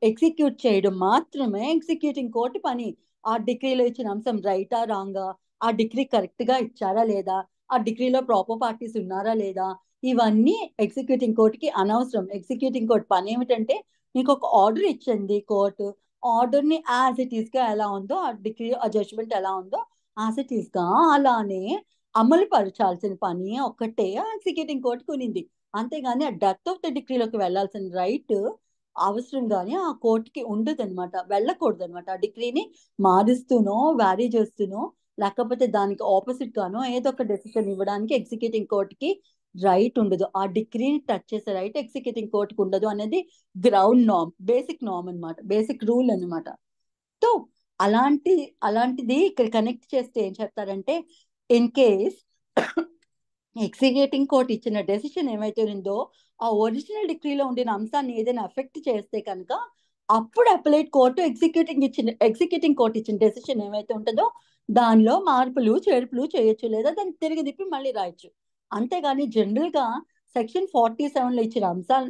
ఎగ్జిక్యూట్ చేయడం మాత్రమే ఎగ్జిక్యూటింగ్ కోర్టు పని. ఆ డిగ్రీలో ఇచ్చిన అంశం రైటా రాంగా, ఆ డిగ్రీ కరెక్ట్ గా ఇచ్చారా లేదా, ఆ డిగ్రీలో ప్రాపర్ పార్టీస్ ఉన్నారా లేదా, ఇవన్నీ ఎగ్జిక్యూటింగ్ కోర్టుకి అనవసరం. ఎగ్జిక్యూటింగ్ కోర్టు పని ఏమిటంటే, మీకు ఒక ఆర్డర్ ఇచ్చింది కోర్టు, ఆర్డర్ ని యాజ్ ఇట్ ఈస్ గా ఎలా ఉందో, ఆ డిగ్రీ ఆ జడ్జ్మెంట్ ఎలా ఉందో యాజ్ ఇట్ ఈస్ గా అలానే అమలు పరచాల్సిన పని ఒక్కటే ఎగ్జిక్యూటింగ్ కోర్టుకు ఉంది. అంతేగాని ఆ డెత్ ఆఫ్ ద డిగ్రీలోకి వెళ్లాల్సిన రైట్ అవసరం కానీ ఆ కోర్టుకి ఉండదు అనమాట, వెళ్ళకూడదు అనమాట. ఆ డిగ్రీని మారుస్తూనో వ్యారీ చేస్తూనో లేకపోతే దానికి ఆపోజిట్ గానో ఏదో ఒక డెసిషన్ ఇవ్వడానికి ఎగ్జిక్యూటింగ్ కోర్టుకి రైట్ ఉండదు. ఆ డిగ్రీని టచ్ చేసే రైట్ ఎగ్జిక్యూటింగ్ కోర్టుకు ఉండదు అనేది గ్రౌండ్ నార్మ్, బేసిక్ నార్మ్ అనమాట, బేసిక్ రూల్ అనమాట. సో అలాంటిది ఇక్కడ కనెక్ట్ చేస్తే ఏం చెప్తారంటే, ఇన్ కేస్ ఎగ్జిక్యూటింగ్ కోర్ట్ ఇచ్చిన డెసిషన్ ఏమైతే ఉందో ఆ ఒరిజినల్ డిగ్రీలో ఉండిన అంశాన్ని ఏదైనా ఎఫెక్ట్ చేస్తే కనుక అప్పుడు అప్పలేట్ కోర్టు ఎగ్జిక్యూటింగ్ కోర్ట్ ఇచ్చిన డెసిషన్ ఏమైతే ఉంటుందో దానిలో మార్పులు చేర్పులు చేయొచ్చు, లేదా దాన్ని తిరిగి తిప్పి మళ్ళీ రాయొచ్చు. అంతేగాని జనరల్ గా సెక్షన్ 47లో ఇచ్చిన అంశాలు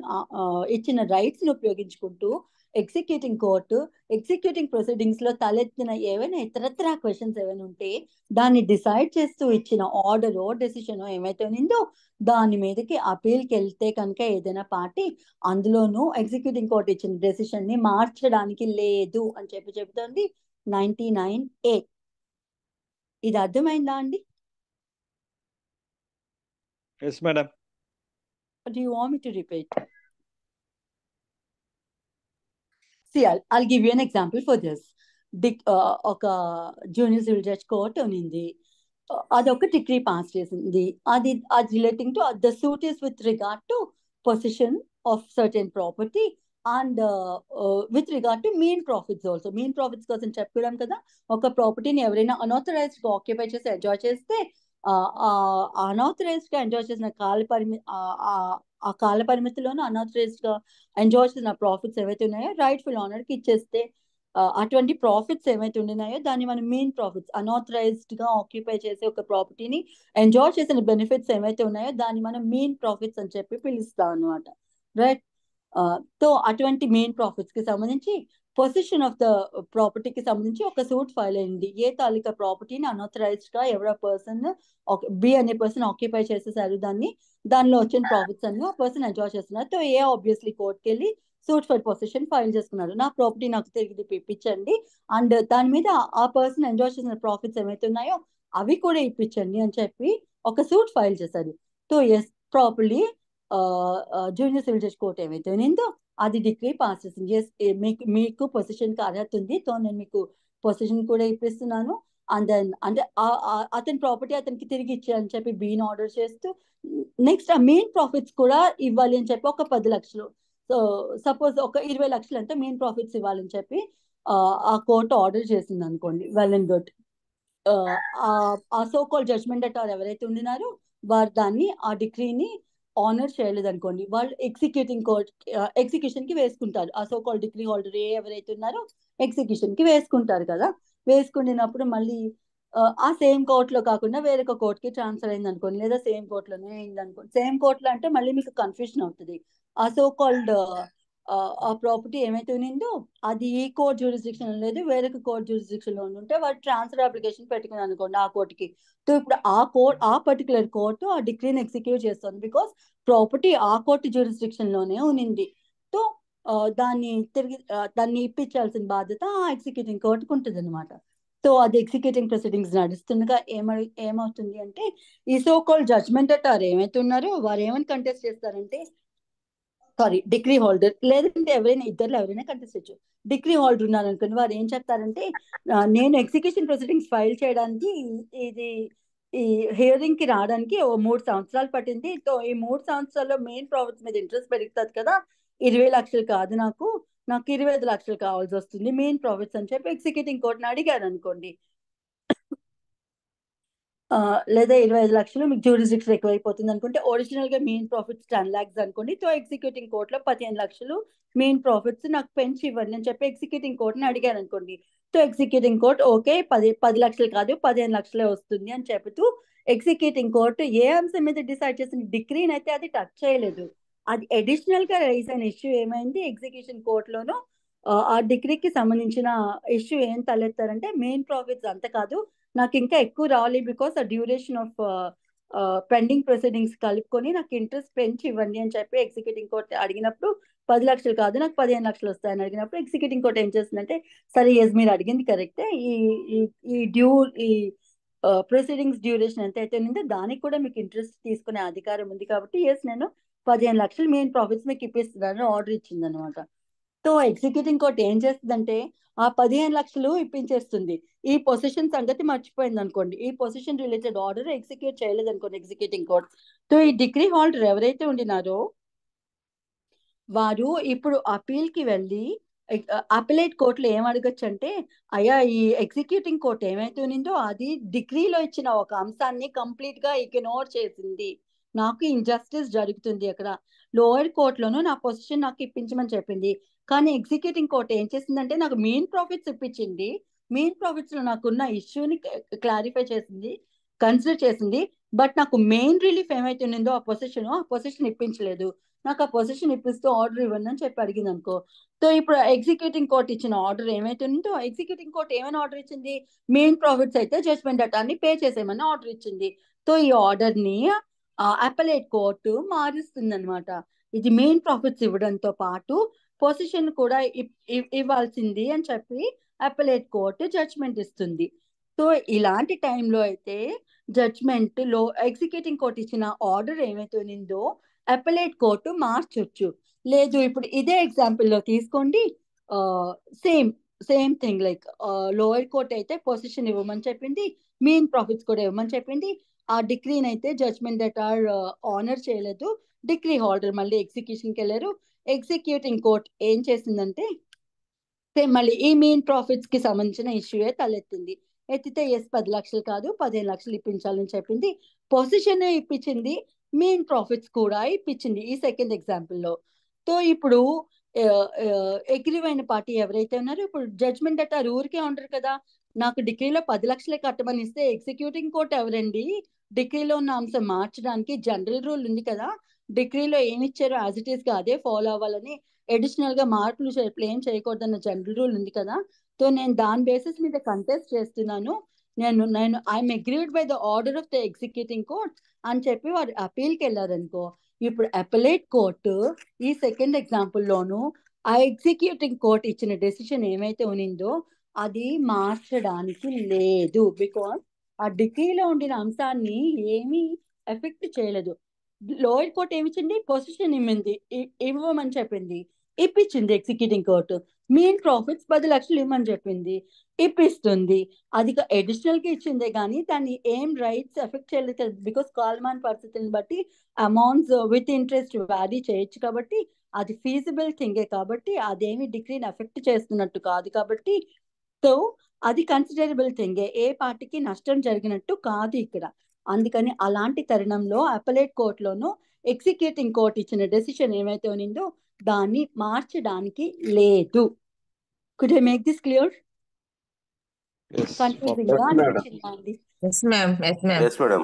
ఇచ్చిన రైట్స్ ని ఉపయోగించుకుంటూ ఎగ్జిక్యూటింగ్ కోర్టు ఎగ్జిక్యూటింగ్ ప్రొసీడింగ్స్ లో తలెత్తిన ఏవైనా ఇతరత్రా క్వశ్చన్స్ ఏమైనా ఉంటే దాన్ని డిసైడ్ చేస్తూ ఇచ్చిన ఆర్డర్ డెసిషన్ ఏమైతే ఉందో దాని మీదకి అపీల్కి వెళ్తే కనుక ఏదైనా పార్టీ అందులోనూ ఎగ్జిక్యూటింగ్ కోర్టు ఇచ్చిన డెసిషన్ ని మార్చడానికి లేదు అని చెబుతోంది 99A. ఇది అర్థమైందా అండి? Yes madam. Do you want me to repeat? See, I'll give you an example for this. ఒక జూనియర్ సివిల్ జడ్జ్ కోర్ట్ ఉంది, అదొక డిగ్రీ పాస్ చేసింది. అది relating to the suit is with regard to position of certain property and with regard to mean profits also. Mean profits కోసం చెప్పుకోవడం కదా, ఒక ప్రాపర్టీని ఎవరైనా అన్ఆథరైజ్డ్ గా ఆక్యుపై చేసి ఎంజాయ్ చేస్తే అన్ఆథరైజ్డ్ గా ఎంజాయ్ చేసిన ఆ కాల పరిమితిలోనూ అన్ఆథరైజ్డ్ గా ఎంజాయ్ చేసిన ప్రాఫిట్స్ ఏవైతే ఉన్నాయో రైట్ఫుల్ ఓనర్ కి ఇచ్చేస్తే అటువంటి ప్రాఫిట్స్ ఏమైతే ఉండినాయో దాన్ని మనం మెయిన్ ప్రాఫిట్స్, అన్ఆథరైజ్డ్ గా ఆక్యుపై చేసే ఒక ప్రాపర్టీని ఎంజాయ్ చేసిన బెనిఫిట్స్ ఏమైతే ఉన్నాయో దాన్ని మనం మెయిన్ ప్రాఫిట్స్ అని చెప్పి పిలుస్తాం అనమాట, రైట్? సో అటువంటి మెయిన్ ప్రాఫిట్స్ కి సంబంధించి పొజిషన్ ఆఫ్ ద ప్రాపర్టీకి సంబంధించి ఒక సూట్ ఫైల్ అయింది. ఏ తాలూకా ప్రాపర్టీని అన్ఆథరైజ్డ్ గా ఎవరో పర్సన్ బి అనే పర్సన్ ఆక్యుపై చేసేసారు, దానిలో వచ్చిన ప్రాఫిట్స్ అన్ని ఆ పర్సన్ ఎంజాయ్ చేస్తున్నారు. సో ఏ ఆబ్వియస్లీ కోర్టుకి వెళ్ళి సూట్ ఫర్ పొజిషన్ ఫైల్ చేసుకున్నారు, నా ప్రాపర్టీ నాకు తిరిగి ఇప్పించండి అండ్ దాని మీద ఆ పర్సన్ ఎంజాయ్ చేసిన ప్రాఫిట్స్ ఏమైతే ఉన్నాయో అవి కూడా ఇప్పించండి అని చెప్పి ఒక సూట్ ఫైల్ చేశారు. So yes, properly junior civil judge court ఏమైతే ఉందో అది డిగ్రీ పాస్ చేసింది. ఎస్, మీకు పొజిషన్ కి అర్హత ఉంది, సో నేను మీకు పొజిషన్ కూడా ఇప్పిస్తున్నాను అండ్ దెన్ అంటే అతని ప్రాపర్టీ అతనికి తిరిగి ఇచ్చేయని చెప్పి బీన్ ఆర్డర్ చేస్తూ నెక్స్ట్ ఆ మెయిన్ ప్రాఫిట్స్ కూడా ఇవ్వాలి అని చెప్పి ఒక 10 లక్షలు, సో సపోజ్ ఒక 20 లక్షలు అంటే మెయిన్ ప్రాఫిట్స్ ఇవ్వాలని చెప్పి ఆ కోర్టు ఆర్డర్ చేసింది అనుకోండి, వెల్ అండ్ గుడ్. ఆ సో కాల్ జడ్జ్మెంట్ అటార్ ఎవరైతే ఉండినారో వారు దాన్ని ఆ డిగ్రీని ఆనర్ చేయలేదు అనుకోండి, వాళ్ళు ఎగ్జిక్యూషన్ కి వేసుకుంటారు. ఆ సో కాల్ డిగ్రీ హోల్డర్ ఎవరైతే ఉన్నారో ఎగ్జిక్యూషన్ కి వేసుకుంటారు కదా. వేసుకున్నప్పుడు మళ్ళీ ఆ సేమ్ కోర్టులో కాకుండా వేరొక కోర్టుకి ట్రాన్స్ఫర్ అయింది అనుకోండి, లేదా సేమ్ కోర్టులోనే అయింది అనుకోండి. సేమ్ కోర్టులో అంటే మళ్ళీ మీకు కన్ఫ్యూజన్ అవుతుంది. ఆ సో కాల్డ్ ఆ ప్రాపర్టీ ఏమైతే ఉందో అది ఈ కోర్ట్ జ్యూరిస్డిక్షన్ లేదు, వేరొక కోర్ట్ జ్యూరిస్డిక్షన్ లో ఉంటే వాడు ట్రాన్స్ఫర్ అప్లికేషన్ పెట్టుకున్నాను అనుకోండి ఆ కోర్టుకి. సో ఇప్పుడు ఆ పర్టికులర్ కోర్టు ఆ డిగ్రీని ఎగ్జిక్యూట్ చేస్తుంది బికాస్ ప్రాపర్టీ ఆ కోర్టు జ్యూరిస్డిక్షన్ లోనే ఉంది. సో దాన్ని ఇప్పించాల్సిన బాధ్యత ఆ ఎగ్జిక్యూటింగ్ కోర్టుకు ఉంటుంది అనమాట. సో అది ఎగ్జిక్యూటింగ్ ప్రొసీడింగ్స్ నడుస్తుండగా ఏమవుతుంది అంటే ఈ సో కాల్ జడ్జ్మెంట్ అటార్ ఏమైతే ఉన్నారో వారు ఏమని కంటెస్ట్ చేస్తారంటే, సారీ డిగ్రీ హోల్డర్ లేదంటే ఇద్దరు ఎవరైనా కంటెస్ట్ చేయొచ్చు. డిగ్రీ హోల్డర్ ఉన్నారు అనుకోండి, వారు ఏం చెప్తారంటే నేను ఎగ్జిక్యూషన్ ప్రొసీడింగ్స్ ఫైల్ చేయడానికి ఈ హియరింగ్ కి రావడానికి 3 సంవత్సరాలు పట్టింది. సో ఈ 3 సంవత్సరాల్లో మెయిన్ ప్రాఫిట్స్ మీద ఇంట్రెస్ట్ పెరుగుతుంది కదా, 20 లక్షలు కాదు, నాకు 25 లక్షలు కావాల్సి వస్తుంది మెయిన్ ప్రాఫిట్స్ అని చెప్పి ఎగ్జిక్యూటింగ్ కోర్టుని అడిగారు అనుకోండి, లేదా 25 లక్షలు మీకు జ్యూరిస్డిక్షన్ ఎక్కువైపోతుంది అనుకుంటే, ఒరిజినల్ గా మెయిన్ ప్రాఫిట్స్ 10 lakhs అనుకోండి, తో ఎగ్జిక్యూటింగ్ కోర్టులో 15 లక్షలు మెయిన్ ప్రాఫిట్స్ నాకు పెంచి ఇవ్వండి అని చెప్పి ఎగ్జిక్యూటింగ్ కోర్టుని అడిగారు అనుకోండి. తో ఎగ్జిక్యూటింగ్ కోర్ట్ ఓకే 10 లక్షలు కాదు 15 లక్షలే వస్తుంది అని చెబుతూ ఎగ్జిక్యూటింగ్ కోర్టు ఏ అంశం మీద డిసైడ్ చేసిన డిగ్రీని అయితే అది టచ్ చేయలేదు. అది అడిషనల్ గా రైజ్ అయిన ఇష్యూ ఏమైంది, ఎగ్జిక్యూషన్ కోర్టులోనూ ఆ డిగ్రీకి సంబంధించిన ఇష్యూ ఏం తలెత్తారంటే మెయిన్ ప్రాఫిట్స్ అంత కాదు, నాకు ఇంకా ఎక్కువ రావాలి బికాస్ ఆ డ్యూరేషన్ ఆఫ్ పెండింగ్ ప్రొసీడింగ్స్ కలుపుకొని నాకు ఇంట్రెస్ట్ పెంచి ఇవ్వండి అని చెప్పి ఎగ్జిక్యూటింగ్ కోర్ట్ అడిగినప్పుడు 10 లక్షలు కాదు నాకు 15 లక్షలు వస్తాయని అడిగినప్పుడు ఎగ్జిక్యూటింగ్ కోర్ట్ ఏం చేస్తుందంటే, సరే ఎస్ మీరు అడిగింది కరెక్టే, ఈ ఈ ప్రొసీడింగ్స్ డ్యూరేషన్ ఎంత అయితే ఉందో దానికి కూడా మీకు ఇంట్రెస్ట్ తీసుకునే అధికారం ఉంది కాబట్టి ఎస్ నేను 15 లక్షలు మెయిన్ ప్రాఫిట్స్ మీకు ఇప్పిస్తున్నాను ఆర్డర్ ఇచ్చింది అనమాట. సో ఎగ్జిక్యూటింగ్ కోర్ట్ ఏం చేస్తుందంటే ఆ 15 లక్షలు ఇప్పించేస్తుంది. ఈ పొజిషన్ సంగతి మర్చిపోయింది అనుకోండి, ఈ పొజిషన్ రిలేటెడ్ ఆర్డర్ ఎగ్జిక్యూట్ చేయలేదు అనుకోండి ఎగ్జిక్యూటింగ్ కోర్ట్, సో ఈ డిగ్రీ హోల్డర్ ఎవరైతే ఉండినారో వారు ఇప్పుడు అపీల్ కి వెళ్ళి అపిలేట్ కోర్టులో ఏం అడగచ్చు అంటే, అయ్యా ఈ ఎగ్జిక్యూటింగ్ కోర్ట్ ఏమైతే ఉన్నిందో అది డిగ్రీలో ఇచ్చిన ఒక అంశాన్ని కంప్లీట్ గా ఇగ్నోర్ చేసింది, నాకు ఇంజస్టిస్ జరుగుతుంది అక్కడ, లోయర్ కోర్టులోనూ నా పొజిషన్ నాకు ఇప్పించమని చెప్పింది, కానీ ఎగ్జిక్యూటింగ్ కోర్ట్ ఏం చేసిందంటే నాకు మెయిన్ ప్రాఫిట్స్ ఇప్పించింది, మెయిన్ ప్రాఫిట్స్ లో నాకున్న ఇష్యూని క్లారిఫై చేసింది, కన్సిడర్ చేసింది, బట్ నాకు మెయిన్ రిలీఫ్ ఏమైతే ఉన్నిందో ఆ పొజిషన్ ఇప్పించలేదు, నాకు ఆ పొజిషన్ ఇప్పిస్తూ ఆర్డర్ ఇవ్వండి అని చెప్పి అడిగింది అనుకో. సో ఇప్పుడు ఎగ్జిక్యూటింగ్ కోర్ట్ ఇచ్చిన ఆర్డర్ ఏమైతే ఉందో, ఎగ్జిక్యూటింగ్ కోర్ట్ ఏమైనా ఆర్డర్ ఇచ్చింది, మెయిన్ ప్రాఫిట్స్ అయితే జడ్జ్మెంట్ డేటాని పే చేసేయమని ఆర్డర్ ఇచ్చింది. సో ఈ ఆర్డర్ ని అపలేట్ కోర్టు మారుస్తుంది అనమాట. ఇది మెయిన్ ప్రాఫిట్స్ ఇవ్వడంతో పాటు పొజిషన్ కూడా ఇవ్వాల్సింది అని చెప్పి అపలేట్ కోర్టు జడ్జ్మెంట్ ఇస్తుంది. సో ఇలాంటి టైంలో అయితే జడ్జ్మెంట్ లో ఎగ్జిక్యూటింగ్ కోర్టు ఇచ్చిన ఆర్డర్ ఏమైతే ఉన్నిందో అపలేట్ కోర్టు మార్చొచ్చు. లేదు ఇప్పుడు ఇదే ఎగ్జాంపుల్ లో తీసుకోండి, same thing like lower court అయితే పొజిషన్ ఇవ్వమని చెప్పింది, మెయిన్ ప్రాఫిట్స్ కూడా ఇవ్వమని చెప్పింది, ఆ డిగ్రీని అయితే జడ్జ్మెంట్ డేటార్ ఆనర్ చేయలేదు, డిగ్రీ హోల్డర్ మళ్ళీ ఎగ్జిక్యూషన్కి వెళ్ళారు, ఎగ్జిక్యూటింగ్ కోర్ట్ ఏం చేసిందంటే మళ్ళీ ఈ మెయిన్ ప్రాఫిట్స్ కి సంబంధించిన ఇష్యూయే తలెత్తింది, ఎత్తితే ఎస్ 10 లక్షలు కాదు 15 లక్షలు ఇప్పించాలని చెప్పింది, పొజిషన్ ఇప్పించింది, మెయిన్ ప్రాఫిట్స్ కూడా ఇప్పించింది ఈ సెకండ్ ఎగ్జాంపుల్ లో. సో ఇప్పుడు ఎగ్రీవైన పార్టీ ఎవరైతే ఉన్నారో ఇప్పుడు జడ్జ్మెంట్ డేటార్ ఊరికే ఉండరు కదా, నాకు డిగ్రీలో 10 లక్షలే కట్టమని ఇస్తే ఎగ్జిక్యూటింగ్ కోర్ట్ ఎవరండి డిగ్రీలో ఉన్న అంశం మార్చడానికి, జనరల్ రూల్ ఉంది కదా, డిగ్రీలో ఏమి ఇచ్చారో యాజ్ ఇట్ ఈస్ గా అదే ఫాలో అవ్వాలని, అడిషనల్ గా మార్పులు ఏం చేయకూడదన్న జనరల్ రూల్ ఉంది కదా, సో నేను దాని బేసిస్ మీద కంటెస్ట్ చేస్తున్నాను, నేను I'm agreed by the order of the executing court అని చెప్పి వారు అపీల్కి వెళ్ళారనుకో. ఇప్పుడు అపలేట్ కోర్టు ఈ సెకండ్ ఎగ్జాంపుల్ లోను ఆ ఎగ్జిక్యూటింగ్ కోర్ట్ ఇచ్చిన డెసిషన్ ఏమైతే ఉన్నిందో అది మార్చడానికి లేదు, బికాస్ ఆ డిగ్రీలో ఉండిన అంశాన్ని ఏమీ ఎఫెక్ట్ చేయలేదు. లోయర్ కోర్ట్ ఏమిచ్చింది, పొజిషన్ ఇవ్వమని చెప్పింది, ఇప్పించింది ఎగ్జిక్యూటింగ్ కోర్టు, మెయిన్ ప్రాఫిట్స్ 10 లక్షలు ఇవ్వమని చెప్పింది, ఇప్పిస్తుంది, అది అడిషనల్ గా ఇచ్చిందే కానీ దాన్ని ఏం రైట్స్ ఎఫెక్ట్ చేయలేదు, బికాస్ కాల్మాన్ పరిస్థితులను బట్టి అమౌంట్స్ విత్ ఇంట్రెస్ట్ వ్యారీ చేయొచ్చు కాబట్టి అది ఫీజిబుల్ థింగే కాబట్టి అదేమి డిగ్రీని ఎఫెక్ట్ చేస్తున్నట్టు కాదు కాబట్టి, సో అది కన్సిడరబుల్ థింగే, ఏ పార్టీకి నష్టం జరిగినట్టు కాదు ఇక్కడ. అందుకని అలాంటి తరుణంలో అపలేట్ కోర్టులోనూ ఎగ్జిక్యూటింగ్ కోర్ట్ ఇచ్చిన డెసిషన్ ఏమైతే ఉన్నిందో దాన్ని మార్చడానికి లేదు. Could I make this clear? Confusing గా అనిపించిందా అండి? Yes ma'am, yes ma'am. Yes madam.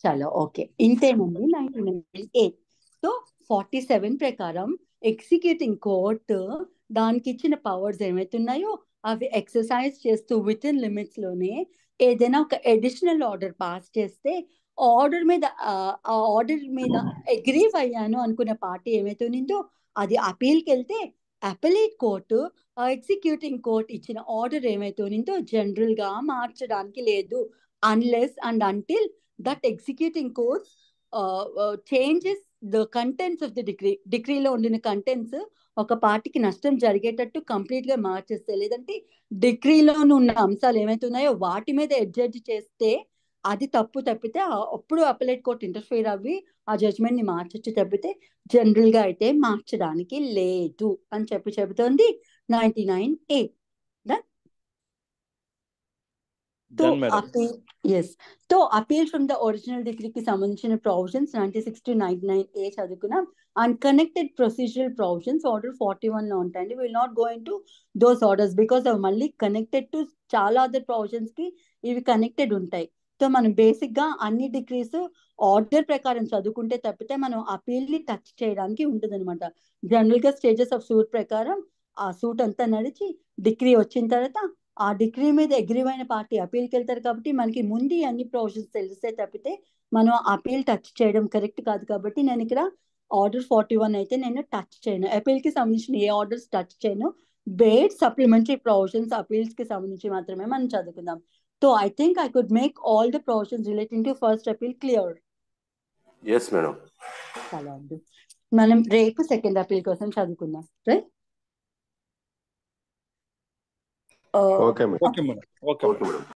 చలో ఓకే, ఇంతేనండి 1998. సో 47 ప్రకారం ఎగ్జిక్యూటింగ్ కోర్ట్ దానికి ఇచ్చిన పవర్స్ ఏమైతున్నాయో అవి ఎక్సర్సైజ్ చేస్తూ విత్ ఇన్ లిమిట్స్ లోనే ఏదైనా ఒక అడిషనల్ ఆర్డర్ పాస్ చేస్తే ఆర్డర్ మీద ఆ ఆర్డర్ మీద అగ్రీవ్ అయ్యాను అనుకున్న పార్టీ ఏమైతే ఉన్నిందో అది అపీల్కి వెళ్తే అపీలేట్ కోర్టు ఆ ఎగ్జిక్యూటింగ్ కోర్ట్ ఇచ్చిన ఆర్డర్ ఏమైతే ఉన్నిందో జనరల్ గా మార్చడానికి లేదు, unless and until that executing court changes the contents of the డిగ్రీలో ఉండిన కంటెంట్స్ ఒక పార్టీకి నష్టం జరిగేటట్టు కంప్లీట్ గా మార్చేస్తే, లేదంటే డిగ్రీలో ఉన్న అంశాలు ఏమైతే ఉన్నాయో వాటి మీద అడ్జడ్జ్ చేస్తే అది తప్పు తప్పితే అప్పుడు అప్పలేట్ కోర్ట్ ఇంటర్ఫియర్ అవ్వి ఆ జడ్జ్మెంట్ ని మార్చొచ్చు తప్పితే జనరల్ గా అయితే మార్చడానికి లేదు అని చెబుతోంది 99A. తో Done, madam. అపీల్ తో అపీల్ ఫ్రమ్ ద ఒరిజినల్ డిగ్రీకి సంబంధించిన ప్రొవిజన్స్ 96 to 99A చదువుకున్నాం. And connected procedural provisions order 41 లో ఉంటాయండి. Will not go in to those orders because అవి మళ్ళీ కనెక్టెడ్ టు చాలా అదర్ ప్రొవిజన్స్ కి ఇవి కనెక్టెడ్ ఉంటాయి. సో మనం బేసిక్ గా అన్ని డిగ్రీస్ ఆర్డర్ ప్రకారం చదువుకుంటే తప్పితే మనం అపీల్ ని టచ్ చేయడానికి ఉంటుంది అనమాట. జనరల్ గా స్టేజెస్ ఆఫ్ సూట్ ప్రకారం ఆ సూట్ అంతా నడిచి డిగ్రీ వచ్చిన తర్వాత ఆ డిగ్రీ మీద అగ్రీ అయిన పార్టీ అపీల్కి వెళ్తారు కాబట్టి మనకి ముందు అన్ని ప్రొవిజన్స్ తెలిస్తే తప్పితే మనం అపీల్ టచ్ చేయడం కరెక్ట్ కాదు. కాబట్టి నేను ఇక్కడ ఆర్డర్ 41 అయితే నేను టచ్ చేయను. అపీల్ కి సంబంధించిన ఏ ఆర్డర్స్ టచ్ చేయను. బేడ్ సప్లిమెంటరీ ప్రొవిజన్స్ అపీల్స్ కి సంబంధించి మాత్రమే మనం చదువుకుందాం. So I think I could make all the provisions relating to first appeal clear. Yes madam. చాలా అండి. మనం రేపు సెకండ్ అపీల్ కోసం చదువుకుందాం. Right? Okay madam. Okay, madam. Okay, okay madam. Madam.